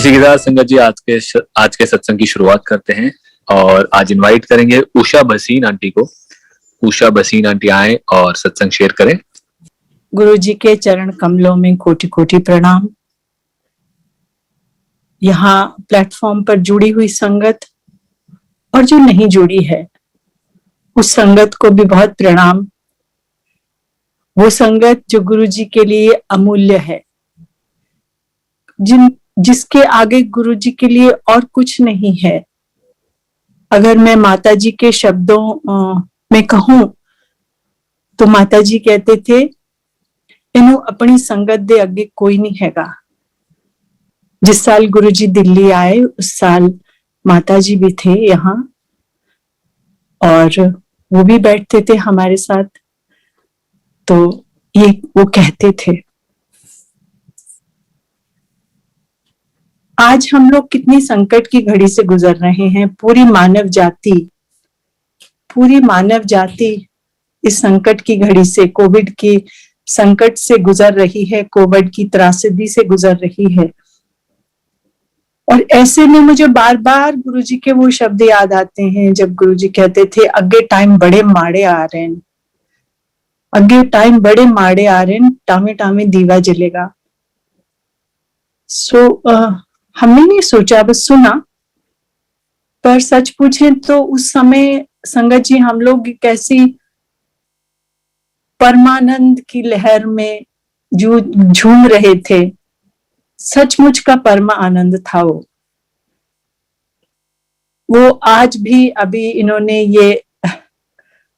इसी के साथ संगत जी आज के सत्संग की शुरुआत करते हैं और आज इनवाइट करेंगे उषा भसीन आंटी को। उषा भसीन आंटी आए और सत्संग शेयर करें। गुरु जी के चरण कमलों में कोटि कोटि प्रणाम। यहाँ प्लेटफॉर्म पर जुड़ी हुई संगत और जो नहीं जुड़ी है उस संगत को भी बहुत प्रणाम। वो संगत जो गुरु जी के लिए अमूल्य है, जिसके आगे गुरु जी के लिए और कुछ नहीं है। अगर मैं माता जी के शब्दों में कहूं तो माता जी कहते थे, इन्हों अपनी संगत दे अगे कोई नहीं हैगा। जिस साल गुरु जी दिल्ली आए उस साल माता जी भी थे यहाँ और वो भी बैठते थे हमारे साथ। तो ये वो कहते थे, आज हम लोग कितनी संकट की घड़ी से गुजर रहे हैं। पूरी मानव जाति इस संकट की घड़ी से, कोविड की संकट से गुजर रही है, कोविड की त्रासदी से गुजर रही है। और ऐसे में मुझे बार बार गुरुजी के वो शब्द याद आते हैं जब गुरुजी कहते थे, अगे टाइम बड़े माड़े आ रहे हैं, अगे टाइम बड़े माड़े आ रहे हैं, टामे टामे दीवा जलेगा। हमने नहीं सोचा, बस सुना। पर सच पूछे तो उस समय संगत जी हम लोग कैसी परमानंद की लहर में झूम रहे थे। सचमुच का परम आनंद था वो आज भी। अभी इन्होंने ये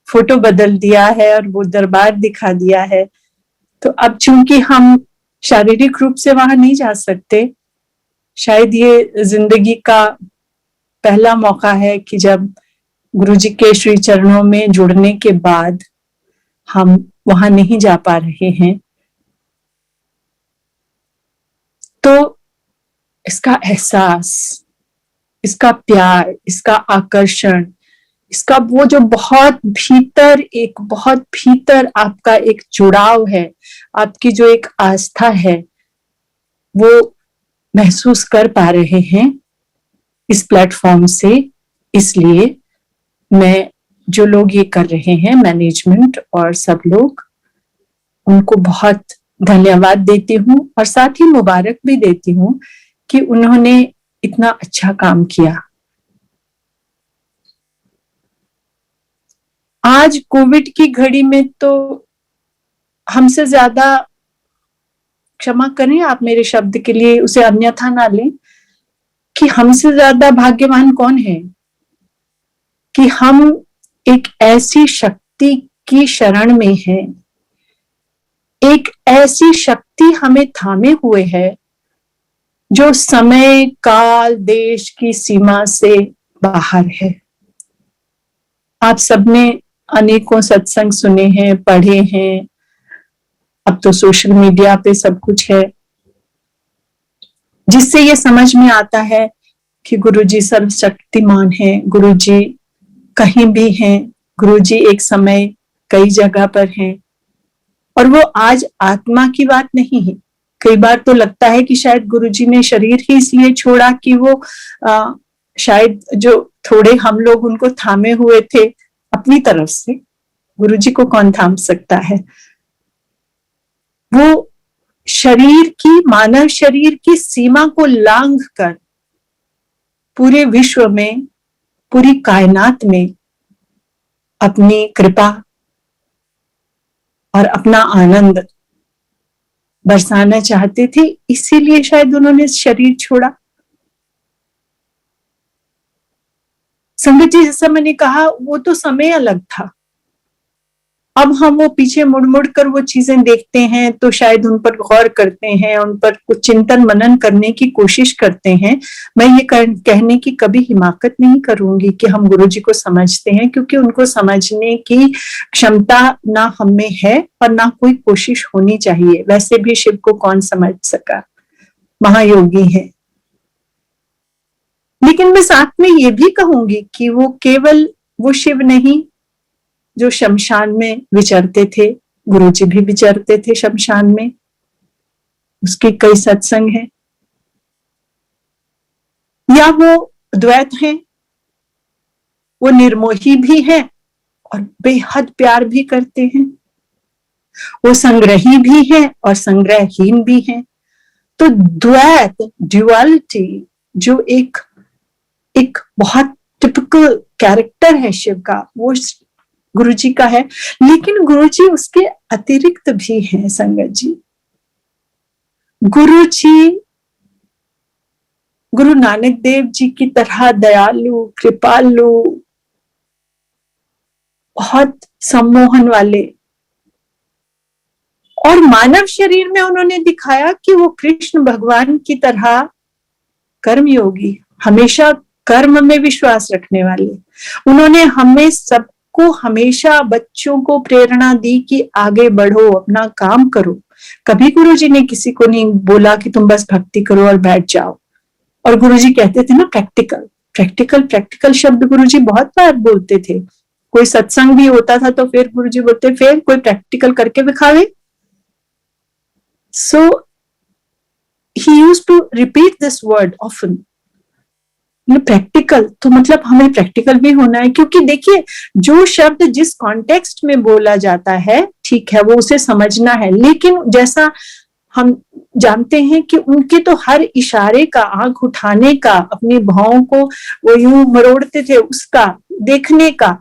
फोटो बदल दिया है और वो दरबार दिखा दिया है। तो अब चूंकि हम शारीरिक रूप से वहां नहीं जा सकते, शायद ये जिंदगी का पहला मौका है कि जब गुरुजी के श्री चरणों में जुड़ने के बाद हम वहां नहीं जा पा रहे हैं। तो इसका एहसास, इसका प्यार, इसका आकर्षण, इसका वो जो बहुत भीतर आपका एक जुड़ाव है, आपकी जो एक आस्था है, वो महसूस कर पा रहे हैं इस प्लेटफॉर्म से। इसलिए मैं, जो लोग ये कर रहे हैं, मैनेजमेंट और सब लोग, उनको बहुत धन्यवाद देती हूँ और साथ ही मुबारक भी देती हूँ कि उन्होंने इतना अच्छा काम किया। आज कोविड की घड़ी में तो हमसे ज्यादा, क्षमा करें आप मेरे शब्द के लिए, उसे अन्यथा ना लें, कि हमसे ज्यादा भाग्यवान कौन है कि हम एक ऐसी शक्ति की शरण में हैं, एक ऐसी शक्ति हमें थामे हुए है जो समय, काल, देश की सीमा से बाहर है। आप सबने अनेकों सत्संग सुने हैं, पढ़े हैं, अब तो सोशल मीडिया पे सब कुछ है, जिससे ये समझ में आता है कि गुरुजी सर्वशक्तिमान हैं, गुरुजी कहीं भी हैं, गुरुजी एक समय कई जगह पर हैं। और वो आज आत्मा की बात नहीं है। कई बार तो लगता है कि शायद गुरुजी ने शरीर ही इसलिए छोड़ा कि वो शायद जो थोड़े हम लोग उनको थामे हुए थे अपनी तरफ से, गुरुजी को कौन थाम सकता है। वो शरीर की, मानव शरीर की सीमा को लांघ कर पूरे विश्व में, पूरी कायनात में अपनी कृपा और अपना आनंद बरसाना चाहते थे। इसीलिए शायद उन्होंने शरीर छोड़ा। संगत जी, जैसा मैंने कहा, वो तो समय अलग था। अब हम वो पीछे मुड़ मुड़ कर वो चीजें देखते हैं तो शायद उन पर गौर करते हैं, उन पर कुछ चिंतन मनन करने की कोशिश करते हैं। मैं ये कहने की कभी हिमाकत नहीं करूंगी कि हम गुरुजी को समझते हैं, क्योंकि उनको समझने की क्षमता ना हम में है और ना कोई कोशिश होनी चाहिए। वैसे भी शिव को कौन समझ सका, महायोगी है। लेकिन मैं साथ में ये भी कहूंगी कि वो केवल वो शिव नहीं जो शमशान में विचरते थे, गुरुजी भी विचरते थे शमशान में, उसके कई सत्संग हैं। या वो द्वैत हैं, वो निर्मोही भी हैं और बेहद प्यार भी करते हैं, वो संग्रही भी हैं और संग्रहहीन भी हैं। तो द्वैत, ड्युअलिटी, जो एक बहुत टिपिकल कैरेक्टर है शिव का, वो गुरुजी का है। लेकिन गुरुजी उसके अतिरिक्त भी हैं संगत जी। गुरुजी गुरु नानक देव जी की तरह दयालु, कृपालु, बहुत सम्मोहन वाले, और मानव शरीर में उन्होंने दिखाया कि वो कृष्ण भगवान की तरह कर्मयोगी, हमेशा कर्म में विश्वास रखने वाले। उन्होंने हमें सबको हमेशा बच्चों को प्रेरणा दी कि आगे बढ़ो, अपना काम करो। कभी गुरुजी ने किसी को नहीं बोला कि तुम बस भक्ति करो और बैठ जाओ। और गुरुजी कहते थे ना, प्रैक्टिकल प्रैक्टिकल प्रैक्टिकल शब्द गुरुजी बहुत बार बोलते थे। कोई सत्संग भी होता था तो फिर गुरुजी बोलते, फिर कोई प्रैक्टिकल करके दिखावे। So he used to repeat this word often. Practical तो मतलब हमें प्रैक्टिकल भी होना है, क्योंकि देखिए जो शब्द जिस कॉन्टेक्स्ट में बोला जाता है, ठीक है, वो उसे समझना है। लेकिन जैसा हम जानते हैं कि उनके तो हर इशारे का, आंख उठाने का, अपनी भावों को वो यूं मरोड़ते थे, उसका देखने का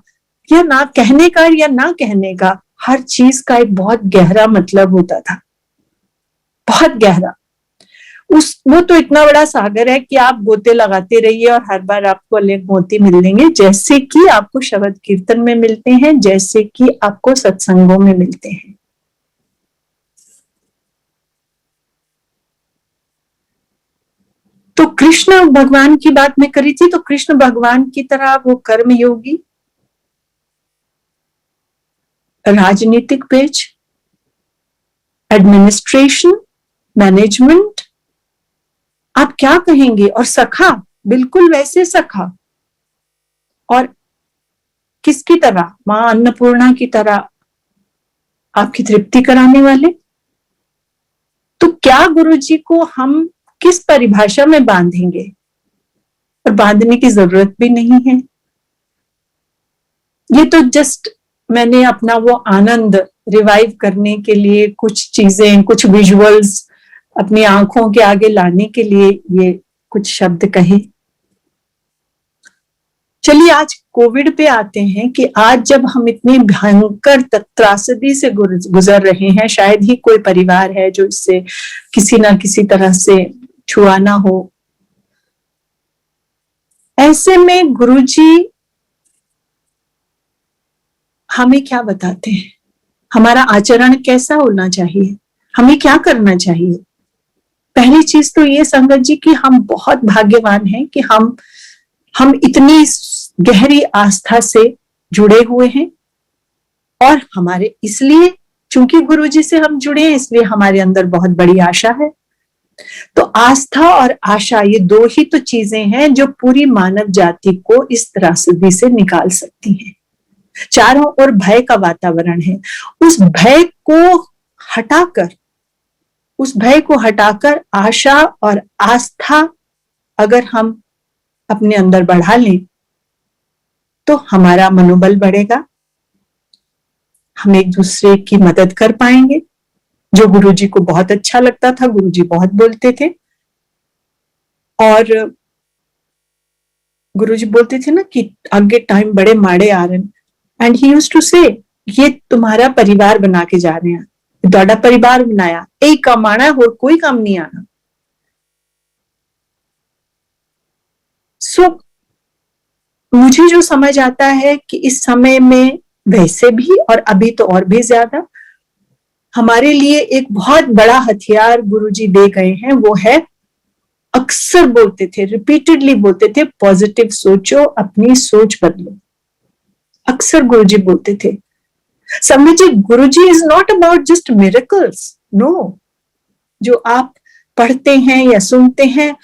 या ना कहने का या ना कहने का, हर चीज का एक बहुत गहरा मतलब होता था, बहुत गहरा। वो तो इतना बड़ा सागर है कि आप गोते लगाते रहिए और हर बार आपको अलग मोती मिलेंगे, जैसे कि आपको शब्द कीर्तन में मिलते हैं, जैसे कि आपको सत्संगों में मिलते हैं। तो कृष्ण भगवान की बात मैं करी थी, तो कृष्ण भगवान की तरह वो कर्मयोगी, राजनीतिक पेज, एडमिनिस्ट्रेशन, मैनेजमेंट, आप क्या कहेंगे, और सखा, बिल्कुल वैसे सखा। और किसकी तरह? मां अन्नपूर्णा की तरह आपकी तृप्ति कराने वाले। तो क्या गुरुजी को हम किस परिभाषा में बांधेंगे? और बांधने की जरूरत भी नहीं है। ये तो जस्ट मैंने अपना वो आनंद रिवाइव करने के लिए कुछ चीजें, कुछ विजुअल्स अपनी आंखों के आगे लाने के लिए ये कुछ शब्द कहे। चलिए आज कोविड पे आते हैं कि आज जब हम इतनी भयंकर त्रासदी से गुजर रहे हैं, शायद ही कोई परिवार है जो इससे किसी ना किसी तरह से छुआ ना हो। ऐसे में गुरुजी हमें क्या बताते हैं? हमारा आचरण कैसा होना चाहिए? हमें क्या करना चाहिए? पहली चीज तो ये संगत जी कि हम बहुत भाग्यवान हैं कि हम इतनी गहरी आस्था से जुड़े हुए हैं, और हमारे इसलिए चूंकि गुरुजी से हम जुड़े हैं इसलिए हमारे अंदर बहुत बड़ी आशा है। तो आस्था और आशा, ये दो ही तो चीजें हैं जो पूरी मानव जाति को इस त्रासदी से निकाल सकती हैं। चारों ओर भय का वातावरण है। उस भय को हटाकर आशा और आस्था अगर हम अपने अंदर बढ़ा लें तो हमारा मनोबल बढ़ेगा, हम एक दूसरे की मदद कर पाएंगे। जो गुरुजी को बहुत अच्छा लगता था, गुरुजी बहुत बोलते थे, और गुरुजी बोलते थे ना कि आगे टाइम बड़े माड़े आ रहे हैं, एंड ही यूज्ड टू से, ये तुम्हारा परिवार बना के जा रहे हैं, ਤੁਹਾਡਾ परिवार बनाया, एक काम आना है और कोई काम नहीं आना। सो मुझे जो समझ आता है कि इस समय में वैसे भी और अभी तो और भी ज्यादा हमारे लिए एक बहुत बड़ा हथियार गुरुजी दे गए हैं, वो है, अक्सर बोलते थे, रिपीटेडली बोलते थे, पॉजिटिव सोचो, अपनी सोच बदलो। अक्सर गुरुजी बोलते थे। समझ जी, Guruji is not about just miracles, no. जो आप पढ़ते हैं या सुनते हैं,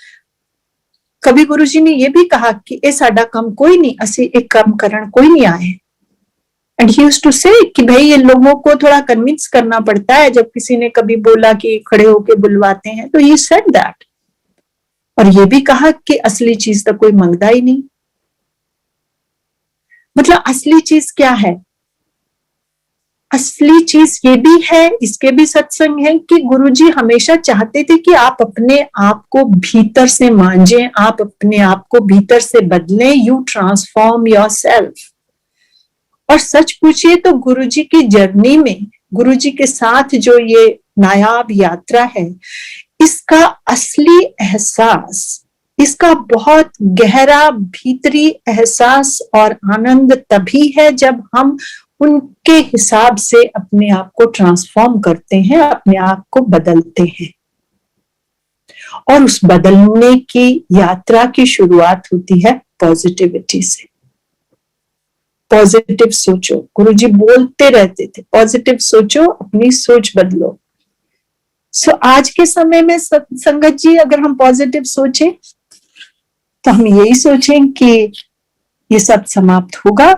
कभी गुरुजी ने यह भी कहा कि ए साडा काम कोई नहीं, असी एक काम करन कोई नहीं आए। एंड ही यूज्ड टू से कि भाई ये लोगों को थोड़ा कन्विंस करना पड़ता है। जब किसी ने कभी बोला कि खड़े होके बुलवाते हैं, तो ही सेड दैट और ये भी कहा कि असली चीज तो कोई मांगता ही नहीं। मतलब असली चीज क्या है? असली चीज ये भी है, इसके भी सत्संग है कि गुरुजी हमेशा चाहते थे कि आप अपने आप को भीतर से मांझें, आप अपने आप को भीतर से बदलें, यू ट्रांसफॉर्म योरसेल्फ। और सच पूछिए तो गुरुजी की जर्नी में, गुरुजी के साथ जो ये नायाब यात्रा है, इसका असली एहसास, इसका बहुत गहरा भीतरी एहसास और आनंद तभी है जब हम उनके हिसाब से अपने आप को ट्रांसफॉर्म करते हैं, अपने आप को बदलते हैं। और उस बदलने की यात्रा की शुरुआत होती है पॉजिटिविटी से। पॉजिटिव सोचो, गुरुजी बोलते रहते थे, पॉजिटिव सोचो, अपनी सोच बदलो। सो आज के समय में संगत जी, अगर हम पॉजिटिव सोचें तो हम यही सोचें कि ये सब समाप्त होगा,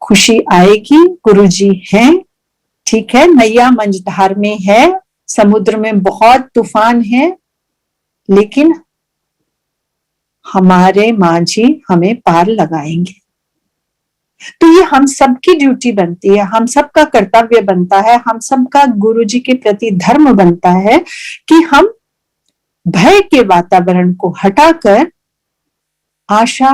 खुशी आएगी, गुरुजी हैं, ठीक है, नैया मंझधार में है, समुद्र में बहुत तूफान है, लेकिन हमारे माझी हमें पार लगाएंगे। तो ये हम सबकी ड्यूटी बनती है, हम सबका कर्तव्य बनता है, हम सबका गुरुजी के प्रति धर्म बनता है कि हम भय के वातावरण को हटाकर आशा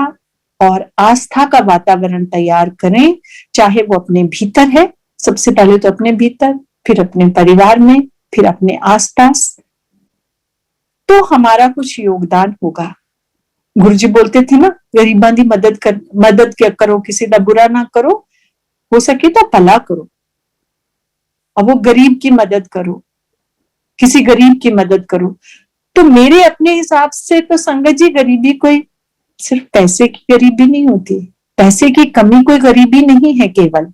और आस्था का वातावरण तैयार करें, चाहे वो अपने भीतर है, सबसे पहले तो अपने भीतर, फिर अपने परिवार में, फिर अपने आसपास, तो हमारा कुछ योगदान होगा। गुरुजी बोलते थे ना, गरीबां दी मदद क्या करो, किसी का बुरा ना करो, हो सके तो भला करो। अब वो गरीब की मदद करो, किसी गरीब की मदद करो। तो मेरे अपने हिसाब से तो संगत जी, गरीबी कोई सिर्फ पैसे की गरीबी नहीं होती, पैसे की कमी कोई गरीबी नहीं है। केवल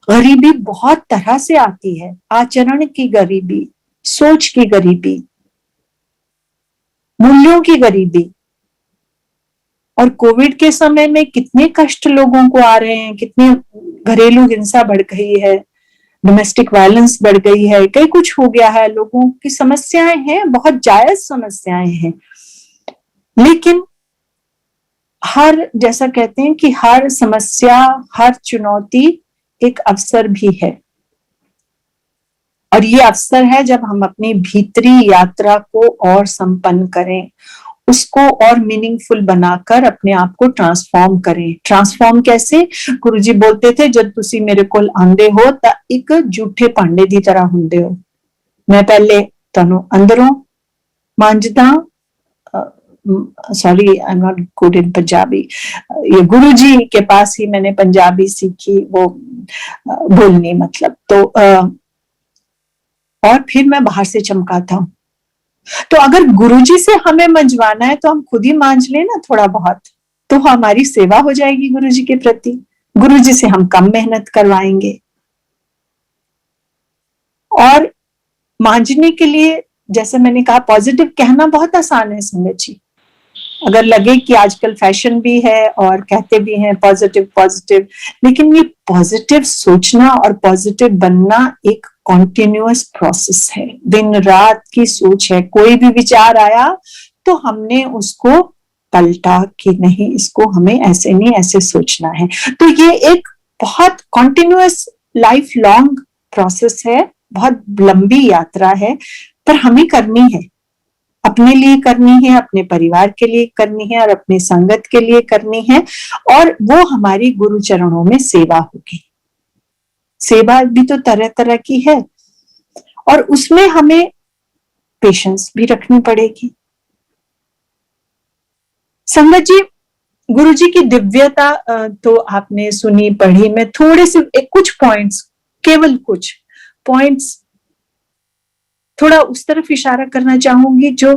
गरीबी बहुत तरह से आती है, आचरण की गरीबी, सोच की गरीबी, मूल्यों की गरीबी। और कोविड के समय में कितने कष्ट लोगों को आ रहे हैं, कितनी घरेलू हिंसा बढ़ गई है, डोमेस्टिक वायलेंस बढ़ गई है, कई कुछ हो गया है, लोगों की समस्याएं हैं, बहुत जायज समस्याएं हैं। लेकिन हर, जैसा कहते हैं कि हर समस्या, हर चुनौती एक अवसर भी है। और ये अवसर है जब हम अपनी भीतरी यात्रा को और संपन्न करें, उसको और मीनिंगफुल बनाकर अपने आप को ट्रांसफॉर्म करें। ट्रांसफॉर्म कैसे? गुरुजी बोलते थे, जब तुसी मेरे कोल आंदे हो ता एक झूठे भांडे की तरह हुंदे हो, मैं पहले तुहानू अंदरों मांझदा, sorry I am not good in Punjabi, ये गुरुजी के पास ही मैंने पंजाबी सीखी, वो बोलनी मतलब, तो और फिर मैं बाहर से चमकाता हूं। तो अगर गुरुजी से हमें मंजवाना है तो हम खुद ही मांझ लें ना थोड़ा बहुत, तो हमारी सेवा हो जाएगी गुरुजी के प्रति। गुरुजी से हम कम मेहनत करवाएंगे। और मांझने के लिए, जैसे मैंने कहा, पॉजिटिव कहना बहुत आसान है संगत जी। अगर लगे कि आजकल फैशन भी है और कहते भी हैं पॉजिटिव पॉजिटिव, लेकिन ये पॉजिटिव सोचना और पॉजिटिव बनना एक कॉन्टिन्यूअस प्रोसेस है, दिन रात की सोच है। कोई भी विचार आया तो हमने उसको पलटा कि नहीं, इसको हमें ऐसे नहीं, ऐसे सोचना है। तो ये एक बहुत कॉन्टिन्यूअस लाइफ लॉन्ग प्रोसेस है, बहुत लंबी यात्रा है, पर हमें करनी है, अपने लिए करनी है, अपने परिवार के लिए करनी है, और अपने संगत के लिए करनी है। और वो हमारी गुरु चरणों में सेवा होगी। सेवा भी तो तरह तरह की है, और उसमें हमें पेशेंस भी रखनी पड़ेगी। संगत जी, गुरु जी की दिव्यता तो आपने सुनी पढ़ी। मैं थोड़े से कुछ पॉइंट्स, केवल कुछ पॉइंट्स, थोड़ा उस तरफ इशारा करना चाहूंगी जो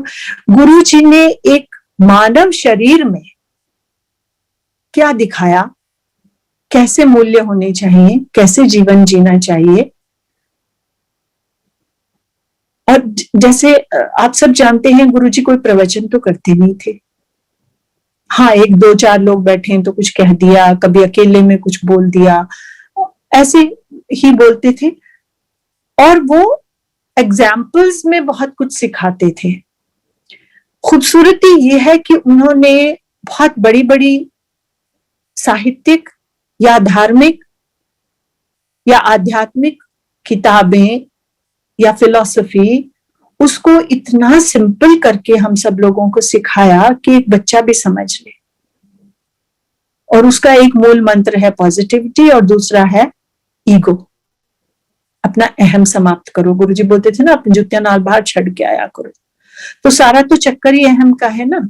गुरु जी ने एक मानव शरीर में क्या दिखाया, कैसे मूल्य होने चाहिए, कैसे जीवन जीना चाहिए। और जैसे आप सब जानते हैं, गुरुजी कोई प्रवचन तो करते नहीं थे। हाँ, एक दो चार लोग बैठे हैं तो कुछ कह दिया, कभी अकेले में कुछ बोल दिया, ऐसे ही बोलते थे। और वो एग्जाम्पल्स में बहुत कुछ सिखाते थे। खूबसूरती ये है कि उन्होंने बहुत बड़ी बड़ी साहित्यिक या धार्मिक या आध्यात्मिक किताबें या फिलॉसफी, उसको इतना सिंपल करके हम सब लोगों को सिखाया कि एक बच्चा भी समझ ले। और उसका एक मूल मंत्र है पॉजिटिविटी और दूसरा है ईगो, अपना अहम समाप्त करो। गुरुजी बोलते थे ना, अपनी जुतियां नाल बाहर छड़ के आया करो। तो सारा तो चक्कर ही अहम का है ना।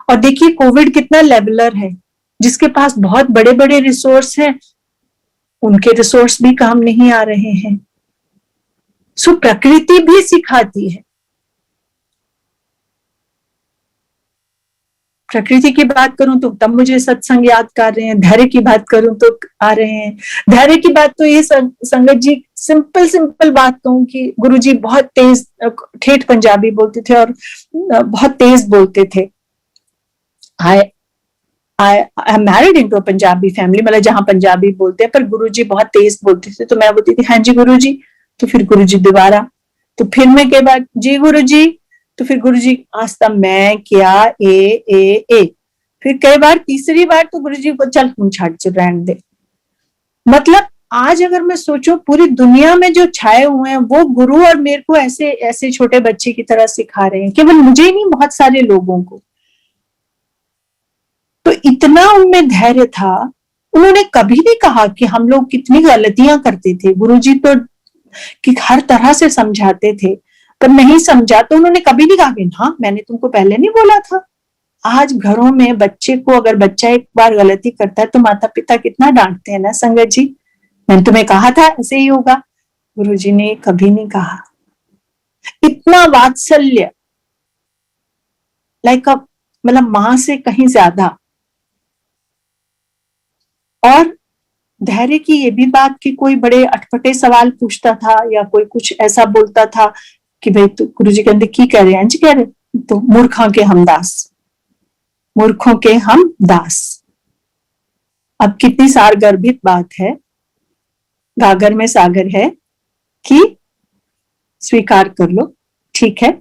और देखिए कोविड कितना लेवलर है, जिसके पास बहुत बड़े बड़े रिसोर्स हैं उनके रिसोर्स भी काम नहीं आ रहे हैं। सो प्रकृति भी सिखाती है। प्रकृति की बात करूं तो तब मुझे सत्संग याद कर रहे हैं, धैर्य की बात करूं तो आ रहे हैं। धैर्य की बात तो ये संगत जी, सिंपल बात कहूं कि गुरुजी बहुत तेज ठेठ पंजाबी बोलते थे और बहुत तेज बोलते थे। I am married into a Punjabi family, मतलब जहां पंजाबी बोलते हैं, पर गुरुजी बहुत तेज बोलते थे। तो मैं बोलती थी हाँ जी गुरुजी, तो फिर गुरुजी दोबारा, तो फिर मैं कई बार जी गुरुजी, तो फिर गुरुजी आस्ता मैं क्या ए, फिर कई बार तीसरी बार तो गुरुजी को चल हम छाड़ रहने दे। मतलब आज अगर मैं सोचूं पूरी दुनिया में जो छाए हुए हैं वो गुरु और मेरे को ऐसे ऐसे छोटे बच्चे की तरह सिखा रहे हैं, केवल मुझे ही नहीं बहुत सारे लोगों को। तो इतना उनमें धैर्य था, उन्होंने कभी नहीं कहा कि हम लोग कितनी गलतियां करते थे। गुरुजी तो कि हर तरह से समझाते थे, पर नहीं समझा तो उन्होंने कभी नहीं कहा कि हाँ मैंने तुमको पहले नहीं बोला था। आज घरों में बच्चे को अगर बच्चा एक बार गलती करता है तो माता पिता कितना डांटते हैं ना संगत जी, मैंने तुम्हें कहा था ऐसे ही होगा। गुरुजी ने कभी नहीं कहा। इतना वात्सल्य, लाइक मतलब मां से कहीं ज्यादा। और धैर्य की ये भी बात कि कोई बड़े अटपटे सवाल पूछता था या कोई कुछ ऐसा बोलता था कि भाई तो गुरुजी कहते की कह रहे हैं जी, कह रहे तो मूर्खों के हम दास, मूर्खों के हम दास। अब कितनी सारगर्भित बात है, गागर में सागर है कि स्वीकार कर लो, ठीक है।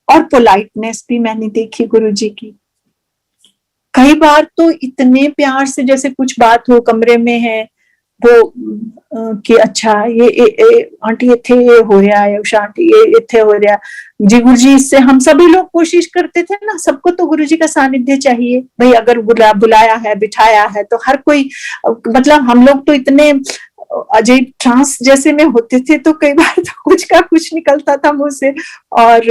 और पोलाइटनेस भी मैंने देखी गुरुजी की। कई बार तो इतने प्यार से, जैसे कुछ बात हो कमरे में है वो कि अच्छा ये आंटी इथे ये हो रहा है, उषा आंटी ये इथे हो रहा जी गुरुजी। इससे हम सभी लोग कोशिश करते थे ना, सबको तो गुरुजी का सानिध्य चाहिए भाई। अगर बुलाया है बिठाया है तो हर कोई, मतलब हम लोग तो इतने अजय ट्रांस जैसे में होते थे तो कई बार तो कुछ का कुछ निकलता था मुंह से। और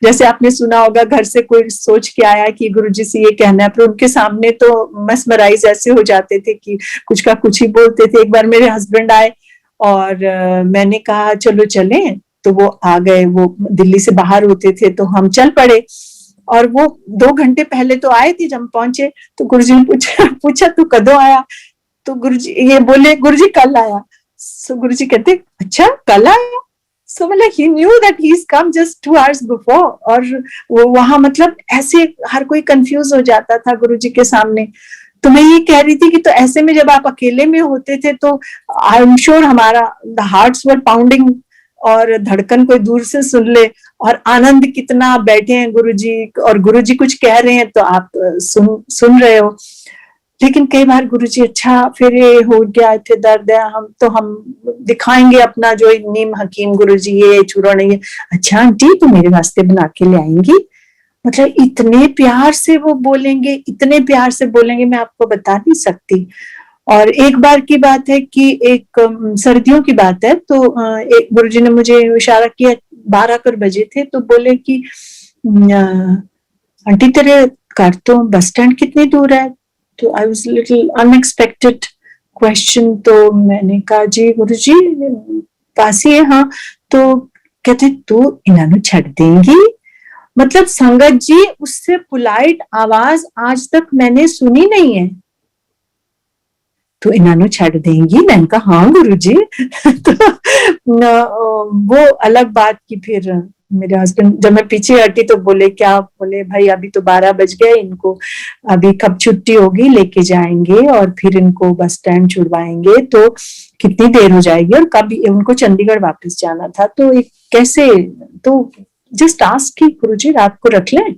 जैसे आपने सुना होगा घर से कोई सोच के आया कि गुरुजी से ये कहना है, पर उनके सामने तो मस्मराइज ऐसे हो जाते थे कि कुछ का कुछ ही बोलते थे। एक बार मेरे हस्बैंड आए और मैंने कहा चलो चलें, तो वो आ गए, वो दिल्ली से बाहर होते थे तो हम चल पड़े। और वो 2 घंटे पहले तो आए थे, जब पहुंचे तो गुरुजी ने पूछा तू कदों आया, तो गुरुजी ये बोले गुरुजी कल आया। सो गुरुजी कहते अच्छा कल आया। सो मतलब he knew that he is come just 2 hours before. और वो वहां मतलब ऐसे हर कोई कंफ्यूज हो जाता था गुरुजी के सामने। तो मैं ये कह रही थी कि तो ऐसे में जब आप अकेले में होते थे तो आई एम श्योर हमारा द हार्ट्स वर पाउंडिंग और धड़कन कोई दूर से सुन ले, और आनंद कितना बैठे हैं गुरुजी और गुरुजी कुछ कह रहे हैं तो आप सुन रहे हो। लेकिन कई बार गुरुजी अच्छा फिर ये हो गया इतने दर्द है, हम दिखाएंगे अपना जो नीम हकीम गुरुजी ये चूरण ये, अच्छा आंटी तो मेरे वास्ते बना के ले आएंगी। मतलब इतने प्यार से वो बोलेंगे, इतने प्यार से बोलेंगे, मैं आपको बता नहीं सकती। और एक बार की बात है कि एक सर्दियों की बात है, तो एक गुरुजी ने मुझे इशारा किया, 12 बजे थे, तो बोले कि आंटी तेरे घर तो बस स्टैंड कितनी दूर है। तो I was little unexpected question, तो मैंने कहा जी गुरुजी पास ही है। हाँ, तो कहते तू इन्हों छड़ देंगी। मतलब संगत जी उससे पोलाइट आवाज आज तक मैंने सुनी नहीं है। तो इन्हों छड़ देंगी, मैंने कहा हाँ गुरुजी। तो वो अलग बात की फिर मेरे हस्बैंड, जब मैं पीछे हटी तो बोले क्या, बोले भाई अभी तो 12 बज गए, इनको अभी कब छुट्टी होगी, लेके जाएंगे और फिर इनको बस स्टैंड छुड़वाएंगे तो कितनी देर हो जाएगी, और कब उनको चंडीगढ़ वापस जाना था। तो एक कैसे, तो जस्ट आस्क कि गुरुजी रात को रख लें,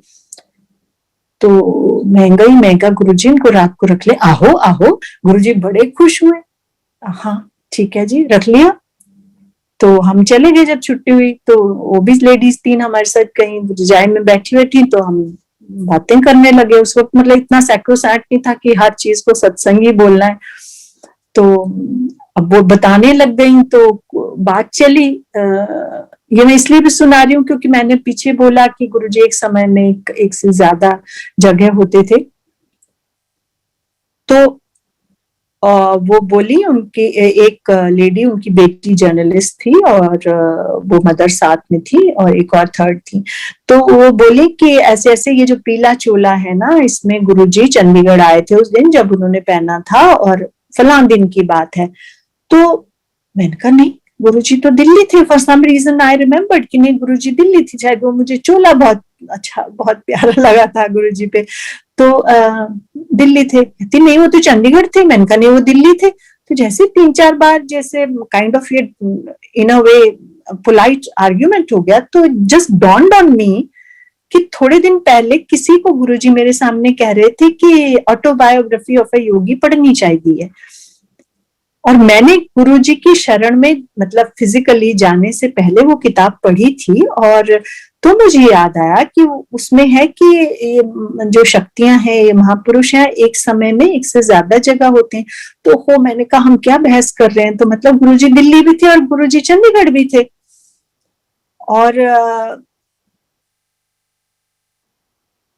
तो महंगा गुरुजी इनको रात को रख ले, आहो आहो। गुरुजी बड़े खुश हुए, हाँ ठीक है जी, रख लिया। तो हम चले गए। जब छुट्टी हुई तो वो भी लेडीज 3 हमारे साथ कहीं रजाई में बैठी तो हम बातें करने लगे। उस वक्त मतलब इतना सैक्रोसैंट नहीं था कि हर चीज को सत्संग ही बोलना है। तो अब वो बताने लग गई तो बात चली। ये मैं इसलिए भी सुना रही हूँ क्योंकि मैंने पीछे बोला कि गुरुजी एक समय में एक से ज्यादा जगह होते थे। तो वो बोली, उनकी एक लेडी, उनकी बेटी जर्नलिस्ट थी और वो मदर साथ में थी और एक और थर्ड थी। तो वो बोली कि ऐसे ऐसे ये जो पीला चोला है ना, इसमें गुरुजी चंडीगढ़ आए थे उस दिन जब उन्होंने पहना था और फलां दिन की बात है। तो मैंने कहा नहीं, गुरुजी तो दिल्ली थे। For some reason I remembered कि नहीं, गुरुजी दिल्ली थी। शायद वो मुझे चोला बहुत अच्छा, बहुत प्यारा लगा था गुरुजी पे। तो दिल्ली थे। कहती नहीं, वो तो चंडीगढ़ थे। मैंने कहा नहीं, वो दिल्ली थे। तो जैसे 3-4 बार जैसे काइंड ऑफ ये इन अ वे पोलाइट आर्ग्यूमेंट हो गया, तो जस्ट डॉन्ड ऑन मी कि थोड़े दिन पहले किसी को गुरुजी मेरे सामने कह रहे थे कि ऑटोबायोग्राफी ऑफ अ योगी पढ़नी चाहिए। और मैंने गुरुजी की शरण में मतलब फिजिकली जाने से पहले वो किताब पढ़ी थी, और तो मुझे याद आया कि उसमें है कि ये जो शक्तियां हैं, ये महापुरुष हैं, एक समय में एक से ज्यादा जगह होते हैं। तो मैंने कहा हम क्या बहस कर रहे हैं, तो मतलब गुरुजी दिल्ली भी थे और गुरुजी चंडीगढ़ भी थे। और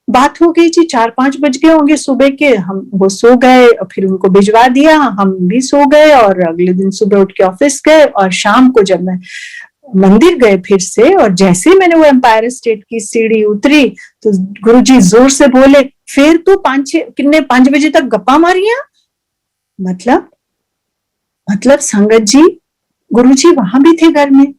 बात हो गई जी, 4-5 बज गए होंगे सुबह के। हम वो सो गए, फिर उनको भिजवा दिया, हम भी सो गए और अगले दिन सुबह उठ के ऑफिस गए। और शाम को जब मैं मंदिर गए फिर से, और जैसे ही मैंने वो एम्पायर स्टेट की सीढ़ी उतरी तो गुरुजी जोर से बोले, फिर तू 5 बजे तक गप्पा मारिया। मतलब संगत जी, गुरुजी वहां भी थे घर में।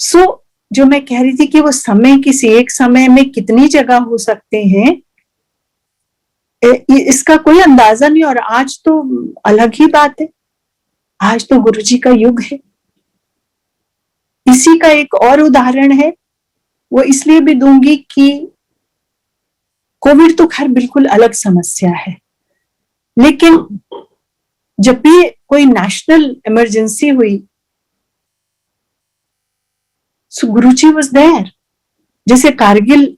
सो जो मैं कह रही थी कि वो समय किसी एक समय में कितनी जगह हो सकते हैं, इसका कोई अंदाजा नहीं। और आज तो अलग ही बात है, आज तो गुरुजी का युग है। इसी का एक और उदाहरण है, वो इसलिए भी दूंगी कि कोविड तो खैर बिल्कुल अलग समस्या है, लेकिन जब भी कोई नेशनल इमरजेंसी हुई, सो गुरुजी वाज देयर। जैसे कारगिल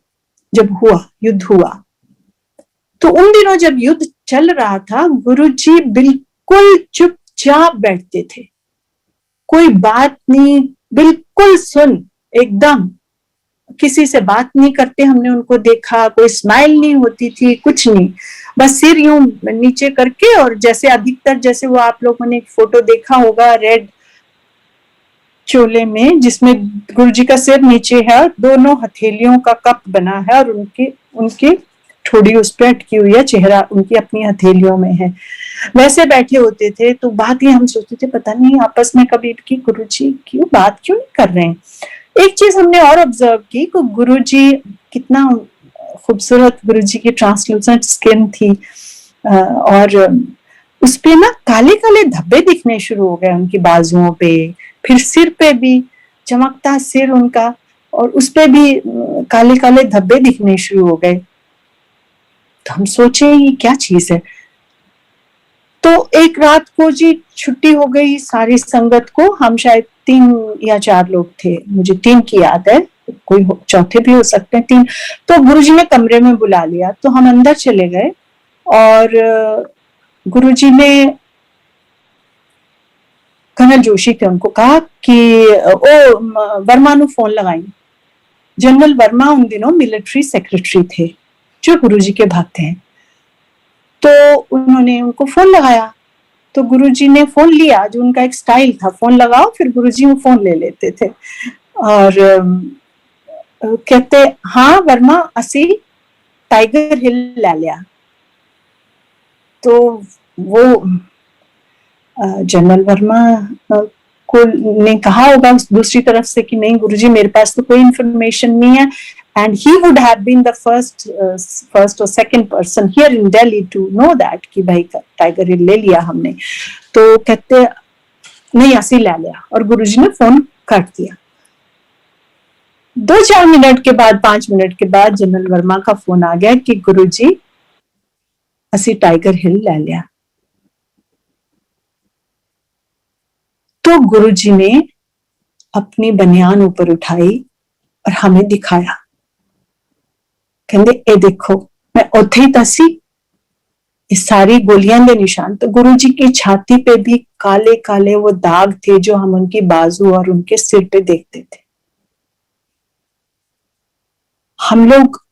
जब हुआ, युद्ध हुआ, तो उन दिनों जब युद्ध चल रहा था, गुरुजी बिल्कुल चुपचाप बैठते थे, कोई बात नहीं, बिल्कुल सुन, एकदम किसी से बात नहीं करते। हमने उनको देखा, कोई स्माइल नहीं होती थी, कुछ नहीं, बस सिर यूं नीचे करके। और जैसे अधिकतर, जैसे वो आप लोगों ने एक फोटो देखा होगा रेड चोले में, जिसमें गुरुजी का सिर नीचे है, दोनों हथेलियों का कप बना है और उनकी ठोड़ी उस पर अटकी हुई है, चेहरा उनकी अपनी हथेलियों में है, वैसे बैठे होते थे। तो बात ये हम सोचते थे, पता नहीं आपस में कभी कि गुरुजी बात क्यों नहीं कर रहे हैं। एक चीज हमने और ऑब्जर्व की कि गुरुजी कितना खूबसूरत, गुरुजी की ट्रांसलूसेंट स्किन थी, और उस पे ना काले काले धब्बे दिखने शुरू हो गए उनकी बाजुओं पे, फिर सिर पे भी, चमकता सिर उनका, और उस पे भी काले काले धब्बे दिखने शुरू हो गए। तो हम सोचे ये क्या चीज है। तो एक रात को जी छुट्टी हो गई सारी संगत को, हम शायद 3 या 4 लोग थे, मुझे 3 की याद है, कोई चौथे भी हो सकते हैं, 3। तो गुरुजी ने कमरे में बुला लिया, तो हम अंदर चले गए और गुरुजी ने, कर्नल जोशी थे, उनको कहा कि ओ वर्मा नु फोन लगाई। जनरल वर्मा उन दिनों मिलिट्री सेक्रेटरी थे, जो गुरुजी के भक्त हैं। तो उन्होंने उनको फोन लगाया, तो गुरुजी ने फोन लिया, जो उनका एक स्टाइल था, फोन लगाओ फिर गुरुजी वो फोन ले लेते थे। और कहते, हाँ वर्मा असी टाइगर हिल ले लिया। तो वो जनरल वर्मा को ने कहा होगा दूसरी तरफ से कि नहीं गुरुजी मेरे पास तो कोई इंफॉर्मेशन नहीं है, and he would have been the first or second person here in Delhi to know that कि भाई टाइगर हिल ले लिया हमने। तो कहते नहीं असी ले लिया, और गुरुजी ने फोन काट दिया। 2-4 मिनट के बाद 5 मिनट के बाद जनरल वर्मा का फोन आ गया कि गुरुजी असी टाइगर हिल ले लिया। तो गुरुजी ने अपनी बनियान ऊपर उठाई और हमें दिखाया, कहते ए देखो मैं उथे ही तसी, इस सारी गोलियां दे निशान। तो गुरुजी की छाती पे भी काले काले वो दाग थे जो हम उनकी बाजू और उनके सिर पे देखते थे। हम लोग